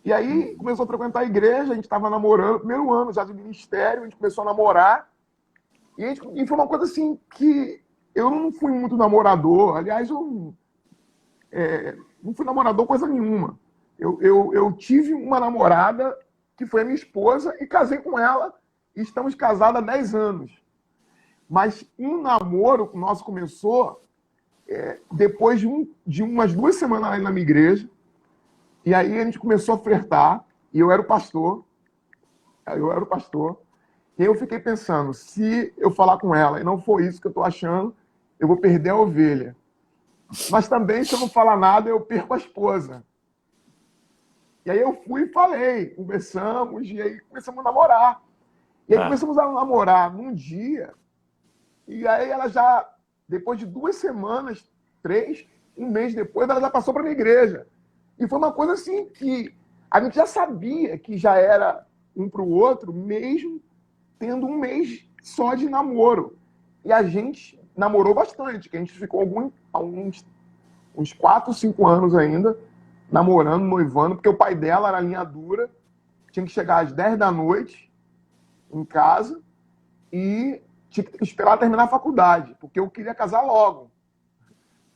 E aí começou a frequentar a igreja, a gente estava namorando, primeiro ano já de ministério, a gente começou a namorar. E foi uma coisa assim que eu não fui muito namorador. Aliás, eu não fui namorador coisa nenhuma. Eu tive uma namorada que foi a minha esposa e casei com ela. E estamos casados há 10 anos. Mas um namoro nosso começou depois de umas 2 semanas ali na minha igreja. E aí a gente começou a flertar. E eu era o pastor. E aí eu fiquei pensando, se eu falar com ela e não for isso que eu estou achando, eu vou perder a ovelha. Mas também, se eu não falar nada, eu perco a esposa. E aí eu fui e falei, conversamos, e aí começamos a namorar. E aí começamos a namorar num dia, e aí ela já, depois de 2 semanas, 3, um mês depois, ela já passou para minha igreja. E foi uma coisa assim que a gente já sabia que já era um para o outro, mesmo tendo um mês só de namoro. E a gente namorou bastante, que a gente ficou uns 4, 5 anos ainda, namorando, noivando, porque o pai dela era linha dura, tinha que chegar às 10 da noite em casa e tinha que esperar terminar a faculdade, porque eu queria casar logo.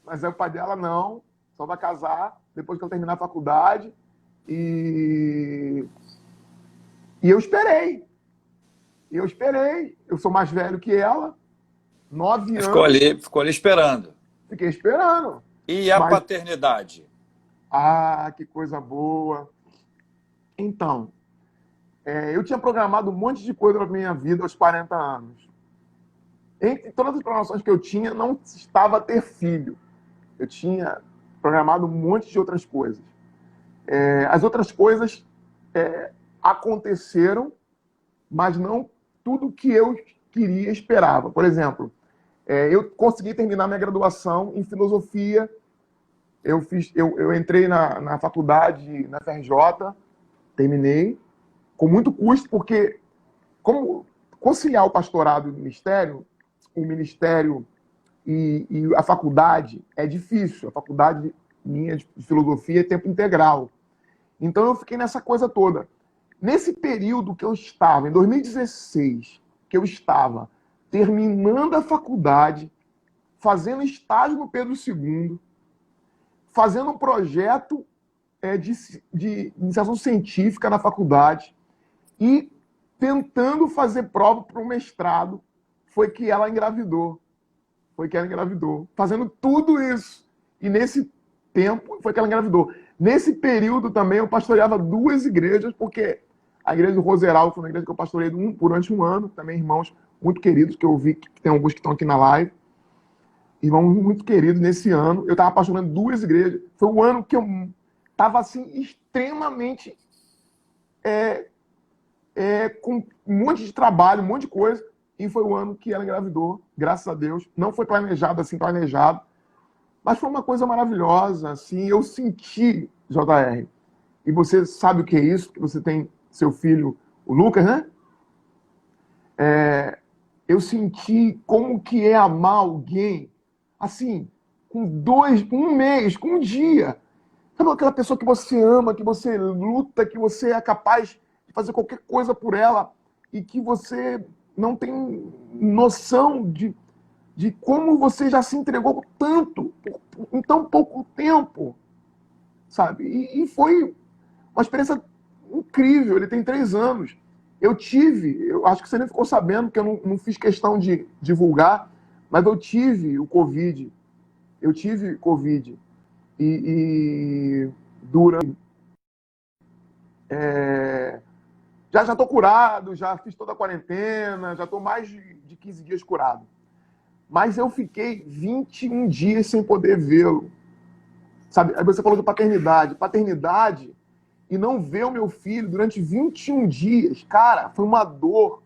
Mas aí o pai dela não, só vai casar depois que eu terminar a faculdade. E eu esperei. Eu sou mais velho que ela, 9 anos. Ficou ali esperando. Fiquei esperando. E a paternidade? Que coisa boa. Então, eu tinha programado um monte de coisa na minha vida aos 40 anos. Entre todas as programações que eu tinha, não estava ter filho. Eu tinha programado um monte de outras coisas. As outras coisas aconteceram, mas não tudo que eu queria, esperava. Por exemplo, eu consegui terminar minha graduação em filosofia. Eu entrei na faculdade, na FRJ, terminei, com muito custo, porque como conciliar o pastorado e o ministério e a faculdade é difícil. A faculdade minha de filosofia é tempo integral. Então eu fiquei nessa coisa toda. Nesse período que eu estava, em 2016, que eu estava terminando a faculdade, fazendo estágio no Pedro II, fazendo um projeto de iniciação científica na faculdade e tentando fazer prova para o mestrado, foi que ela engravidou. Fazendo tudo isso. E nesse tempo foi que ela engravidou. Nesse período também eu pastoreava 2 igrejas, porque a igreja do Roseral foi uma igreja que eu pastorei durante um ano, também irmãos muito queridos, que eu vi que tem alguns que estão aqui na live. Irmãos muito queridos nesse ano. Eu estava pastoreando 2 igrejas. Foi um ano que eu estava assim, extremamente com um monte de trabalho, um monte de coisa. E foi o ano que ela engravidou, graças a Deus. Não foi planejado, mas foi uma coisa maravilhosa. Assim, eu senti, JR, e você sabe o que é isso, que você tem seu filho, o Lucas, né? Eu senti como que é amar alguém. Assim, com 2, com 1 mês, com 1 dia. Sabe aquela pessoa que você ama, que você luta, que você é capaz de fazer qualquer coisa por ela e que você não tem noção de como você já se entregou tanto em tão pouco tempo, sabe? E foi uma experiência incrível. Ele tem 3 anos. Eu acho que você nem ficou sabendo, porque eu não fiz questão de divulgar, mas eu tive o Covid. Eu tive Covid. E durante. Já estou curado, já fiz toda a quarentena, já estou mais de 15 dias curado. Mas eu fiquei 21 dias sem poder vê-lo. Sabe? Aí você falou de paternidade. Paternidade e não ver o meu filho durante 21 dias, cara, foi uma dor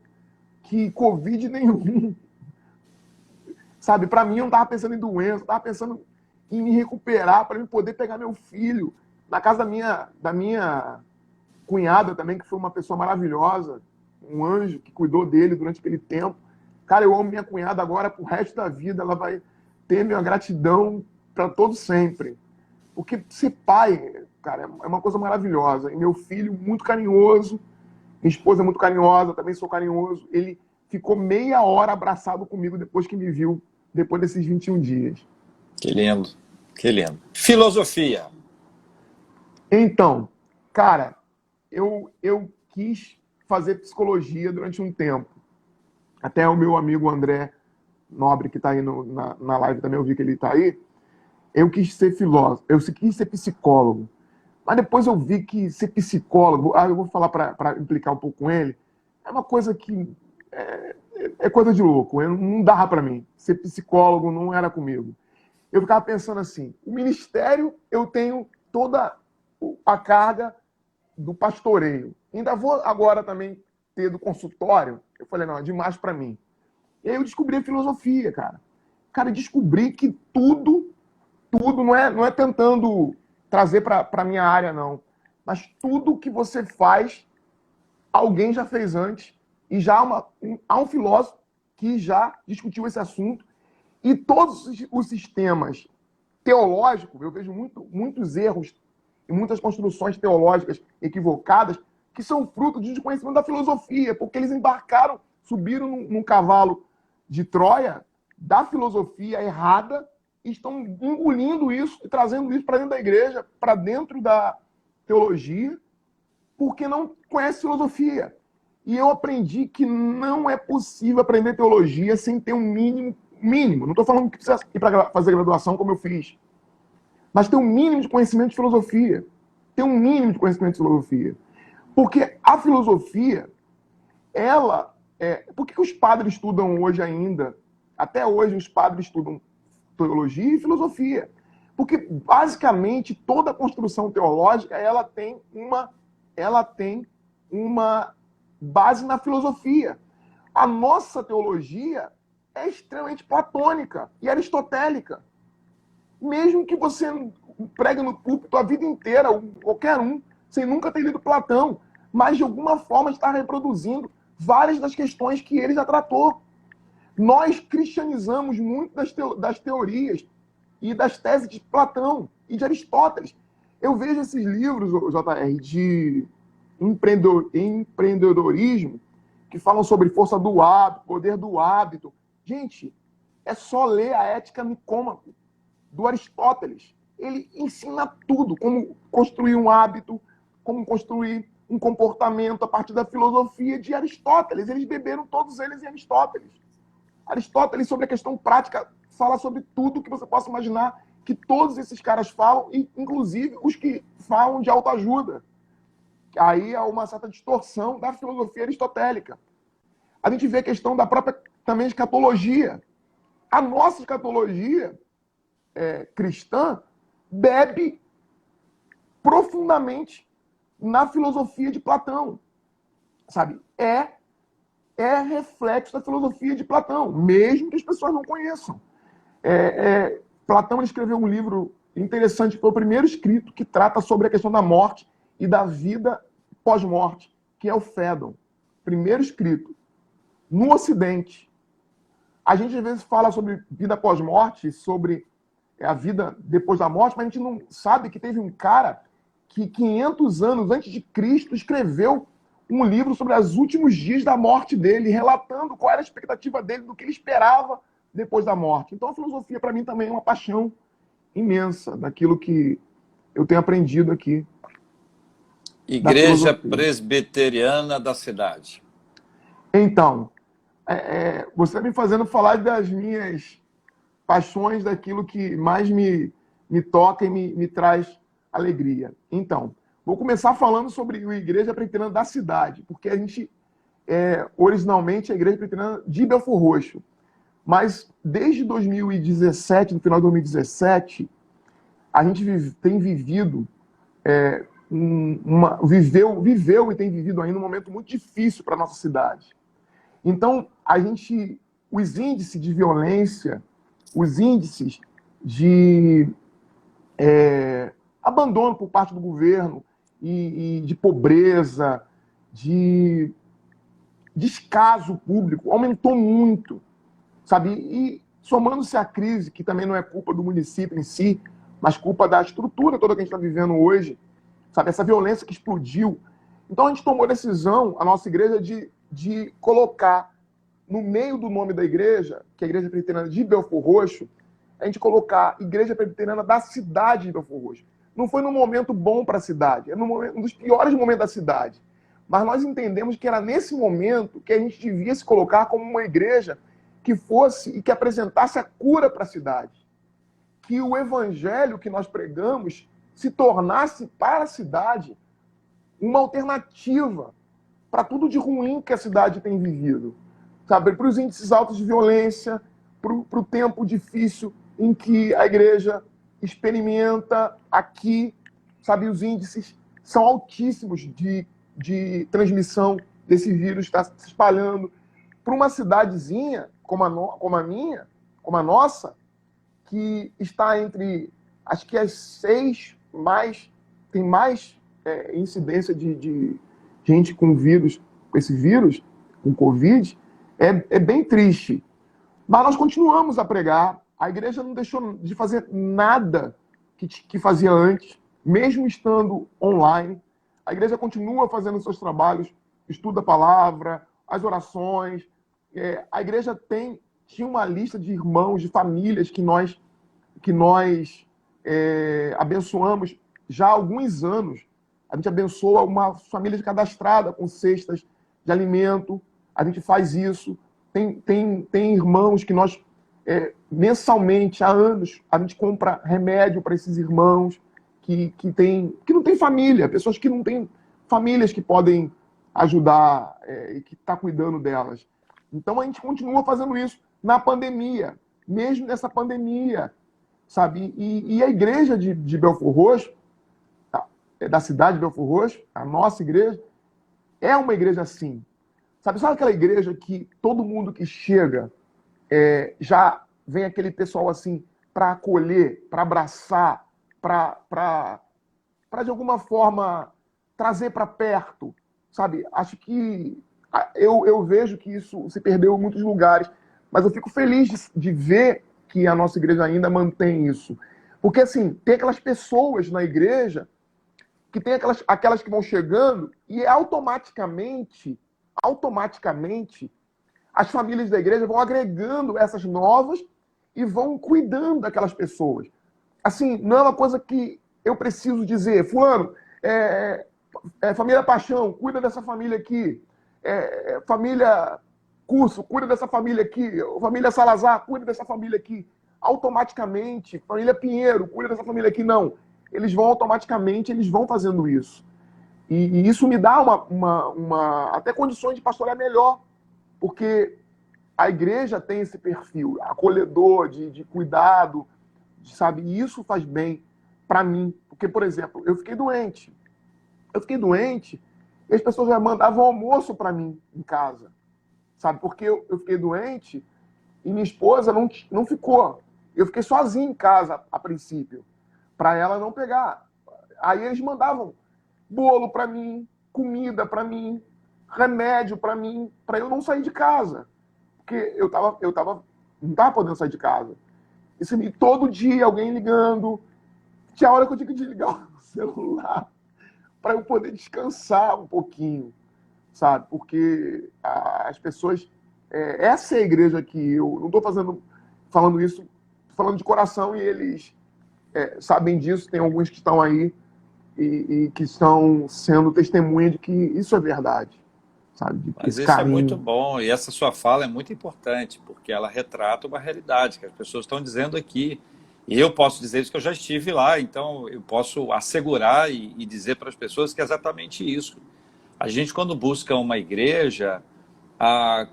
que Covid nenhum. Sabe? Para mim, eu não estava pensando em doença, eu estava pensando em me recuperar para eu poder pegar meu filho na casa da minha cunhada também, que foi uma pessoa maravilhosa, um anjo que cuidou dele durante aquele tempo. Cara, eu amo minha cunhada agora pro resto da vida, ela vai ter minha gratidão para todo sempre. Porque ser pai, cara, é uma coisa maravilhosa. E meu filho, muito carinhoso, minha esposa é muito carinhosa, também sou carinhoso. Ele ficou meia hora abraçado comigo depois que me viu, depois desses 21 dias. Que lindo, que lindo. Filosofia. Então, cara, eu quis fazer psicologia durante um tempo. Até o meu amigo André Nobre, que está aí na live também, eu vi que ele está aí. Eu quis ser filósofo, eu quis ser psicólogo. Mas depois eu vi que ser psicólogo, eu vou falar para implicar um pouco com ele, é uma coisa que é coisa de louco. Não dava para mim. Ser psicólogo não era comigo. Eu ficava pensando assim, o ministério eu tenho toda a carga do pastoreio. Ainda vou agora também ter do consultório. Eu falei, não, é demais para mim. E aí eu descobri a filosofia, cara. Cara, descobri que tudo não é tentando trazer para a minha área, não. Mas tudo que você faz, alguém já fez antes. E já há um filósofo que já discutiu esse assunto. E todos os sistemas teológicos, eu vejo muitos erros e muitas construções teológicas equivocadas que são fruto de desconhecimento da filosofia, porque eles embarcaram, subiram num cavalo de Troia da filosofia errada e estão engolindo isso e trazendo isso para dentro da igreja, para dentro da teologia, porque não conhece filosofia. E eu aprendi que não é possível aprender teologia sem ter um mínimo. Não estou falando que precisa ir para fazer graduação como eu fiz, mas ter um mínimo de conhecimento de filosofia. Ter um mínimo de conhecimento de filosofia. Porque a filosofia, ela... por que os padres estudam hoje ainda? Até hoje os padres estudam teologia e filosofia. Porque, basicamente, toda a construção teológica ela tem uma base na filosofia. A nossa teologia é extremamente platônica e aristotélica. Mesmo que você pregue no púlpito a vida inteira, qualquer um, sem nunca ter lido Platão, mas de alguma forma está reproduzindo várias das questões que ele já tratou. Nós cristianizamos muito das teorias e das teses de Platão e de Aristóteles. Eu vejo esses livros, JR, de empreendedorismo, que falam sobre força do hábito, poder do hábito. Gente, é só ler a Ética Nicômaco, do Aristóteles. Ele ensina tudo, como construir um hábito, como construir um comportamento a partir da filosofia de Aristóteles. Eles beberam todos eles em Aristóteles. Aristóteles, sobre a questão prática, fala sobre tudo que você possa imaginar que todos esses caras falam, inclusive os que falam de autoajuda. Aí há uma certa distorção da filosofia aristotélica. A gente vê a questão da própria, também, escatologia. A nossa escatologia cristã bebe profundamente na filosofia de Platão. Sabe? É reflexo da filosofia de Platão, mesmo que as pessoas não conheçam. Platão escreveu um livro interessante, que foi o primeiro escrito que trata sobre a questão da morte e da vida pós-morte, que é o Fédon. Primeiro escrito. No Ocidente. A gente às vezes fala sobre vida pós-morte, sobre a vida depois da morte, mas a gente não sabe que teve um cara que 500 anos antes de Cristo escreveu um livro sobre os últimos dias da morte dele, relatando qual era a expectativa dele, do que ele esperava depois da morte. Então a filosofia para mim também é uma paixão imensa daquilo que eu tenho aprendido aqui da Igreja filosofia. Presbiteriana da cidade. Então, você está me fazendo falar das minhas paixões, daquilo que mais me toca e me traz alegria. Então, vou começar falando sobre a Igreja Presbiteriana da cidade, porque a gente, originalmente, é a Igreja Presbiteriana de Belford Roxo. Mas, desde 2017, no final de 2017, a gente tem vivido, viveu e tem vivido ainda um momento muito difícil para a nossa cidade. Então, os índices de violência, os índices de abandono por parte do governo e de pobreza, de descaso público, aumentou muito, sabe? E somando-se à crise, que também não é culpa do município em si, mas culpa da estrutura toda que a gente está vivendo hoje, sabe? Essa violência que explodiu. Então a gente tomou a decisão, a nossa igreja, de colocar no meio do nome da igreja, que é a Igreja Presbiteriana de Belford Roxo, a gente colocar Igreja Presbiteriana da cidade de Belford Roxo. Não foi num momento bom para a cidade, é um dos piores momentos da cidade. Mas nós entendemos que era nesse momento que a gente devia se colocar como uma igreja que fosse e que apresentasse a cura para a cidade. Que o evangelho que nós pregamos se tornasse para a cidade uma alternativa para tudo de ruim que a cidade tem vivido. Sabe, para os índices altos de violência, para o tempo difícil em que a igreja experimenta aqui, sabe, os índices são altíssimos de transmissão desse vírus, está se espalhando. Para uma cidadezinha como a minha, como a nossa, que está entre, acho que as 6 mais, tem mais incidência de gente com vírus, com esse vírus, com Covid, é bem triste. Mas nós continuamos a pregar. A igreja não deixou de fazer nada que fazia antes, mesmo estando online. A igreja continua fazendo seus trabalhos, estuda a palavra, as orações. A igreja tinha uma lista de irmãos, de famílias que nós abençoamos já há alguns anos. A gente abençoa uma família cadastrada com cestas de alimento. A gente faz isso. Tem irmãos que nós, mensalmente, há anos, a gente compra remédio para esses irmãos que não têm família, pessoas que não têm famílias que podem ajudar e que estão cuidando delas. Então a gente continua fazendo isso na pandemia, mesmo nessa pandemia, sabe? E a igreja de Belford Roxo, da cidade de Belford Roxo, a nossa igreja, é uma igreja assim. Sabe aquela igreja que todo mundo que chega já vem aquele pessoal assim para acolher, para abraçar, para de alguma forma trazer para perto, sabe? Acho que eu vejo que isso se perdeu em muitos lugares, mas eu fico feliz de ver que a nossa igreja ainda mantém isso. Porque assim, tem aquelas pessoas na igreja que tem aquelas que vão chegando e automaticamente as famílias da igreja vão agregando essas novas e vão cuidando daquelas pessoas. Assim, não é uma coisa que eu preciso dizer, fulano, família Paixão, cuida dessa família aqui, família Curso, cuida dessa família aqui, família Salazar, cuida dessa família aqui. Automaticamente, família Pinheiro, cuida dessa família aqui. Não, eles vão automaticamente, eles vão fazendo isso. E isso me dá até condições de pastorear melhor, porque a igreja tem esse perfil acolhedor, de cuidado, sabe? E isso faz bem para mim. Porque, por exemplo, eu fiquei doente e as pessoas já mandavam almoço para mim em casa, sabe? Porque eu fiquei doente e minha esposa não ficou. Eu fiquei sozinho em casa, a princípio, para ela não pegar. Aí eles mandavam bolo para mim, comida para mim, remédio para mim, para eu não sair de casa. Porque eu não estava podendo sair de casa. E todo dia alguém ligando. Tinha hora que eu tinha que desligar o celular para eu poder descansar um pouquinho, sabe? Porque as pessoas... essa é a igreja que eu não estou falando isso, falando de coração, e eles sabem disso. Tem alguns que estão aí e que estão sendo testemunha de que isso é verdade, sabe? De que Mas esse isso é muito carinho. bom, e essa sua fala é muito importante, porque ela retrata uma realidade que as pessoas estão dizendo aqui. E eu posso dizer isso que eu já estive lá, então eu posso assegurar e dizer para as pessoas que é exatamente isso. A gente, quando busca uma igreja,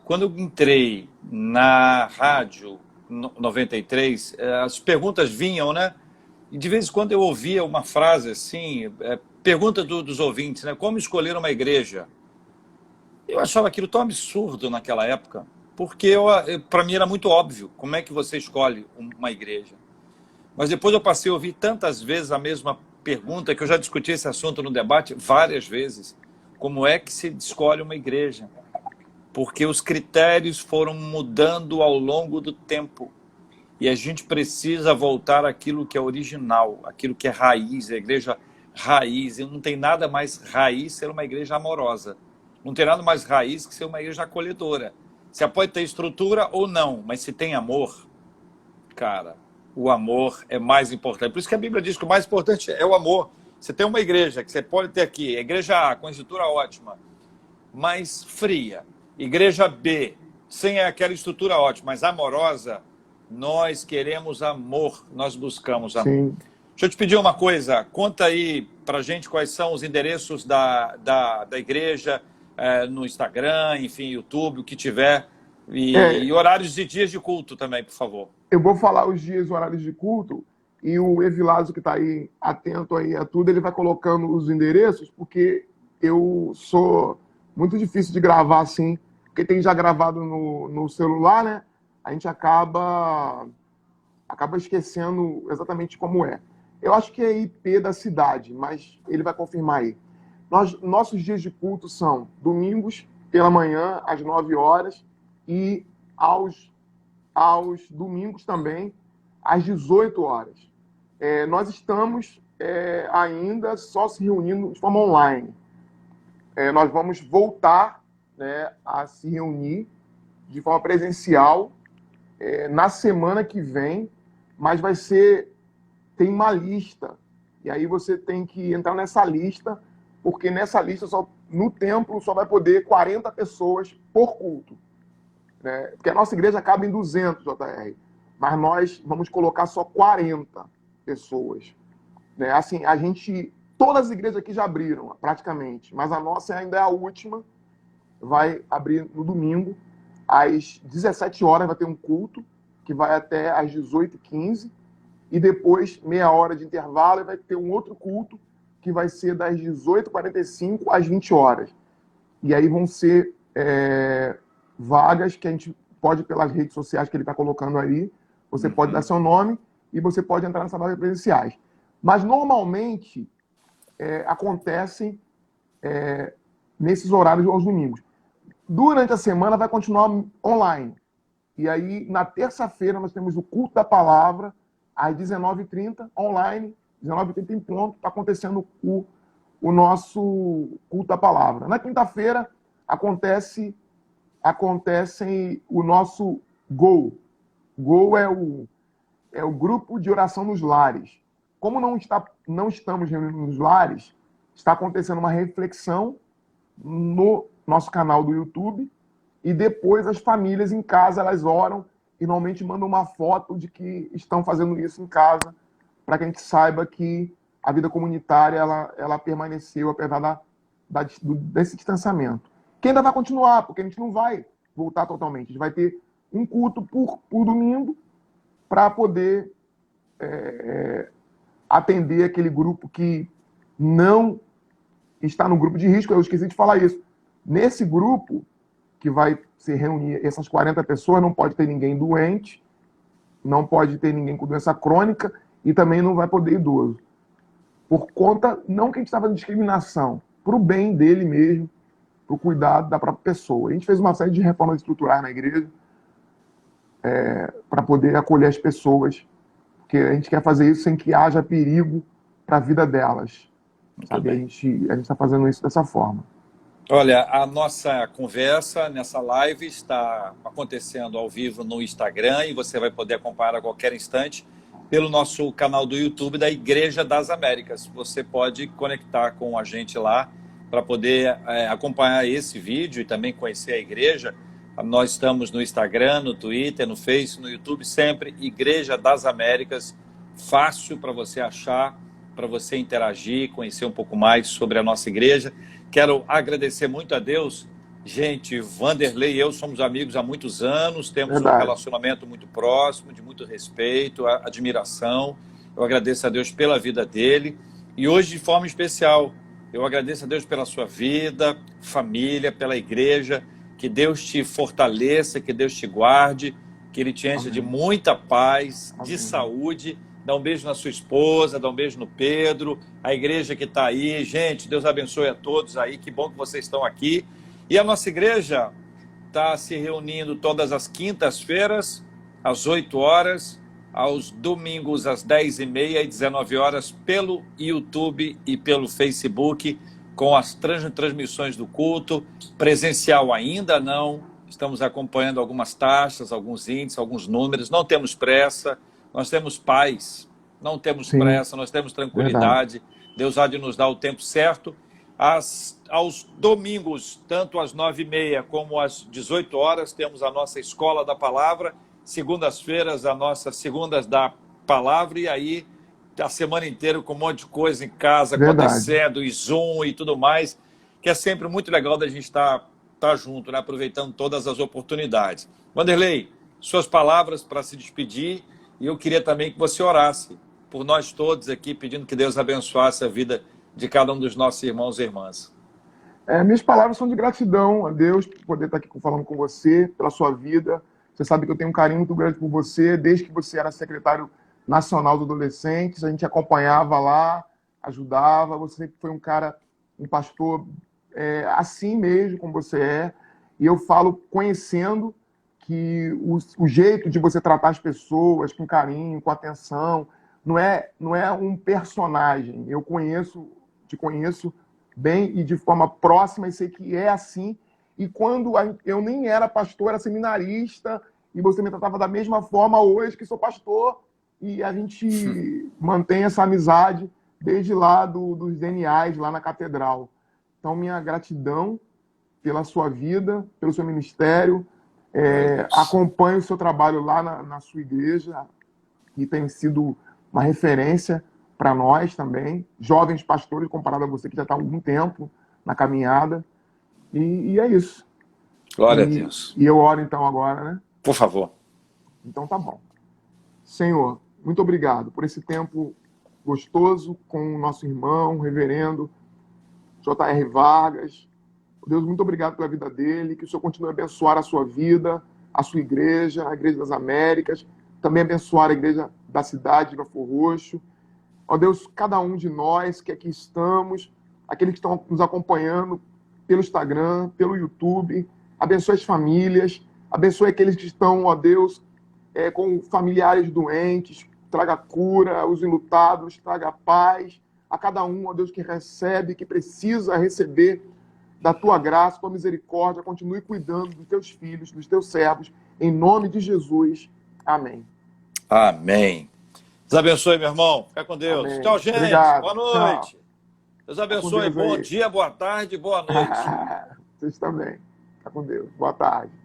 quando eu entrei na rádio 93, as perguntas vinham, né? E de vez em quando eu ouvia uma frase assim, pergunta dos ouvintes, né? Como escolher uma igreja? Eu achava aquilo tão absurdo naquela época, porque para mim era muito óbvio como é que você escolhe uma igreja. Mas depois eu passei a ouvir tantas vezes a mesma pergunta, que eu já discuti esse assunto no debate várias vezes. Como é que se escolhe uma igreja? Porque os critérios foram mudando ao longo do tempo. E a gente precisa voltar àquilo que é original, aquilo que é raiz, a igreja raiz. E não tem nada mais raiz ser uma igreja amorosa. Não tem nada mais raiz que ser uma igreja acolhedora. Você pode ter estrutura ou não, mas se tem amor, cara, o amor é mais importante. Por isso que a Bíblia diz que o mais importante é o amor. Você tem uma igreja que você pode ter aqui, igreja A, com estrutura ótima, mas fria. Igreja B, sem aquela estrutura ótima, mas amorosa. Nós queremos amor, nós buscamos amor. Sim. Deixa eu te pedir uma coisa, conta aí pra gente quais são os endereços da igreja, no Instagram, enfim, YouTube, o que tiver, É, e horários e dias de culto também, por favor. eu vou falar os dias, horários de culto, e o Evilásio, que está aí atento aí a tudo, ele vai colocando os endereços, porque eu sou muito difícil de gravar assim, porque tem já gravado no celular, né? A gente acaba esquecendo exatamente como é. Eu acho que é IP da cidade, mas ele vai confirmar aí. Nossos dias de culto são domingos pela manhã, às 9 horas, e aos domingos também, às 18 horas. Nós estamos ainda só se reunindo de forma online. Nós vamos voltar, né, a se reunir de forma presencial na semana que vem, mas tem uma lista. E aí você tem que entrar nessa lista, porque nessa lista, no templo, só vai poder 40 pessoas por culto. Né? Porque a nossa igreja acaba em 200, JR, mas nós vamos colocar só 40 pessoas. Né? Assim, todas as igrejas aqui já abriram, praticamente, mas a nossa ainda é a última, vai abrir no domingo, às 17 horas vai ter um culto, que vai até às 18h15, e depois meia hora de intervalo, e vai ter um outro culto, que vai ser das 18h45 às 20 horas. E aí vão ser vagas que a gente pode, pelas redes sociais que ele está colocando aí, você pode dar seu nome e você pode entrar nessas vagas presenciais. Mas, normalmente, acontecem nesses horários aos domingos. Durante a semana vai continuar online. E aí, na terça-feira, nós temos o culto da palavra, às 19h30, online, 19h30 em ponto, está acontecendo o nosso culto da palavra. Na quinta-feira, acontece o nosso GO. GO é o grupo de oração nos lares. Como não estamos reunidos nos lares, está acontecendo uma reflexão no nosso canal do YouTube, e depois as famílias em casa, elas oram e normalmente mandam uma foto de que estão fazendo isso em casa, para que a gente saiba que a vida comunitária ela permaneceu apesar desse distanciamento. Que ainda vai continuar, porque a gente não vai voltar totalmente. A gente vai ter um culto por domingo para poder atender aquele grupo que não está no grupo de risco. Eu esqueci de falar isso. Nesse grupo que vai se reunir essas 40 pessoas, não pode ter ninguém doente, não pode ter ninguém com doença crônica e também não vai poder idoso. Por conta, não que a gente estava fazendo discriminação, para o bem dele mesmo, para o cuidado da própria pessoa. A gente fez uma série de reformas estruturais na igreja para poder acolher as pessoas porque a gente quer fazer isso sem que haja perigo para a vida delas. Muito Sabe? A bem. gente está fazendo isso dessa forma. Olha, a nossa conversa nessa live está acontecendo ao vivo no Instagram e você vai poder acompanhar a qualquer instante pelo nosso canal do YouTube da Igreja das Américas. Você pode conectar com a gente lá para poder acompanhar esse vídeo e também conhecer a igreja. Nós estamos no Instagram, no Twitter, no Face, no YouTube, sempre Igreja das Américas. Fácil para você achar, para você interagir, conhecer um pouco mais sobre a nossa igreja. Quero agradecer muito a Deus. Gente, Vanderlei e eu somos amigos há muitos anos, temos um Verdade. relacionamento muito próximo, de muito respeito, admiração. Eu agradeço a Deus pela vida dele. E hoje, de forma especial, eu agradeço a Deus pela sua vida, família, pela igreja. Que Deus te fortaleça, que Deus te guarde, que Ele te encha de muita paz, de saúde. Dá um beijo na sua esposa, dá um beijo no Pedro, a igreja que está aí. Gente, Deus abençoe a todos aí, que bom que vocês estão aqui. E a nossa igreja está se reunindo todas as quintas-feiras, às 8 horas, aos domingos, às 10h30 e 19 horas, pelo YouTube e pelo Facebook, com as transmissões do culto. Presencial ainda não, estamos acompanhando algumas taxas, alguns índices, alguns números, não temos pressa. Nós temos paz, não temos Sim, pressa, nós temos tranquilidade. Verdade. Deus há de nos dar o tempo certo. Aos domingos, tanto às 9h30 como às 18 horas, temos a nossa Escola da Palavra. Segundas-feiras, a nossa Segundas da Palavra. E aí, a semana inteira com um monte de coisa em casa acontecendo, e Zoom e tudo mais, que é sempre muito legal da gente estar junto, né? Aproveitando todas as oportunidades. Vanderlei, suas palavras para se despedir. E eu queria também que você orasse por nós todos aqui, pedindo que Deus abençoasse a vida de cada um dos nossos irmãos e irmãs. Minhas palavras são de gratidão a Deus por poder estar aqui falando com você, pela sua vida. Você sabe que eu tenho um carinho muito grande por você, desde que você era secretário nacional dos adolescentes, a gente acompanhava lá, ajudava. Você sempre foi um cara, um pastor assim mesmo, como você é. E eu falo conhecendo que o jeito de você tratar as pessoas com carinho, com atenção, não é um personagem. Eu te conheço bem e de forma próxima, e sei que é assim. E quando eu nem era pastor, era seminarista, e você me tratava da mesma forma hoje que sou pastor, e a gente mantém essa amizade desde lá dos DNAs, lá na catedral. Então, minha gratidão pela sua vida, pelo seu ministério. Acompanho o seu trabalho lá na sua igreja, que tem sido uma referência para nós também, jovens pastores, comparado a você que já está há algum tempo na caminhada. E é isso. Glória a Deus. E eu oro então agora, né? Por favor. Então tá bom. Senhor, muito obrigado por esse tempo gostoso com o nosso irmão, o reverendo J.R. Vargas. Deus, muito obrigado pela vida dele, que o Senhor continue a abençoar a sua vida, a sua igreja, a Igreja das Américas, também abençoar a igreja da cidade de Belford Roxo. Ó Deus, cada um de nós que aqui estamos, aqueles que estão nos acompanhando pelo Instagram, pelo YouTube, abençoe as famílias, abençoe aqueles que estão, ó Deus, com familiares doentes, traga cura, os enlutados, traga paz a cada um, ó Deus, que recebe, que precisa receber da tua graça, tua misericórdia, continue cuidando dos teus filhos, dos teus servos, em nome de Jesus. Amém. Amém. Deus abençoe, meu irmão. Fica com Deus. Amém. Tchau, gente. Obrigado. Boa noite. Tchau. Deus abençoe. Bom dia, boa tarde, boa noite. Vocês também. Fica com Deus. Boa tarde.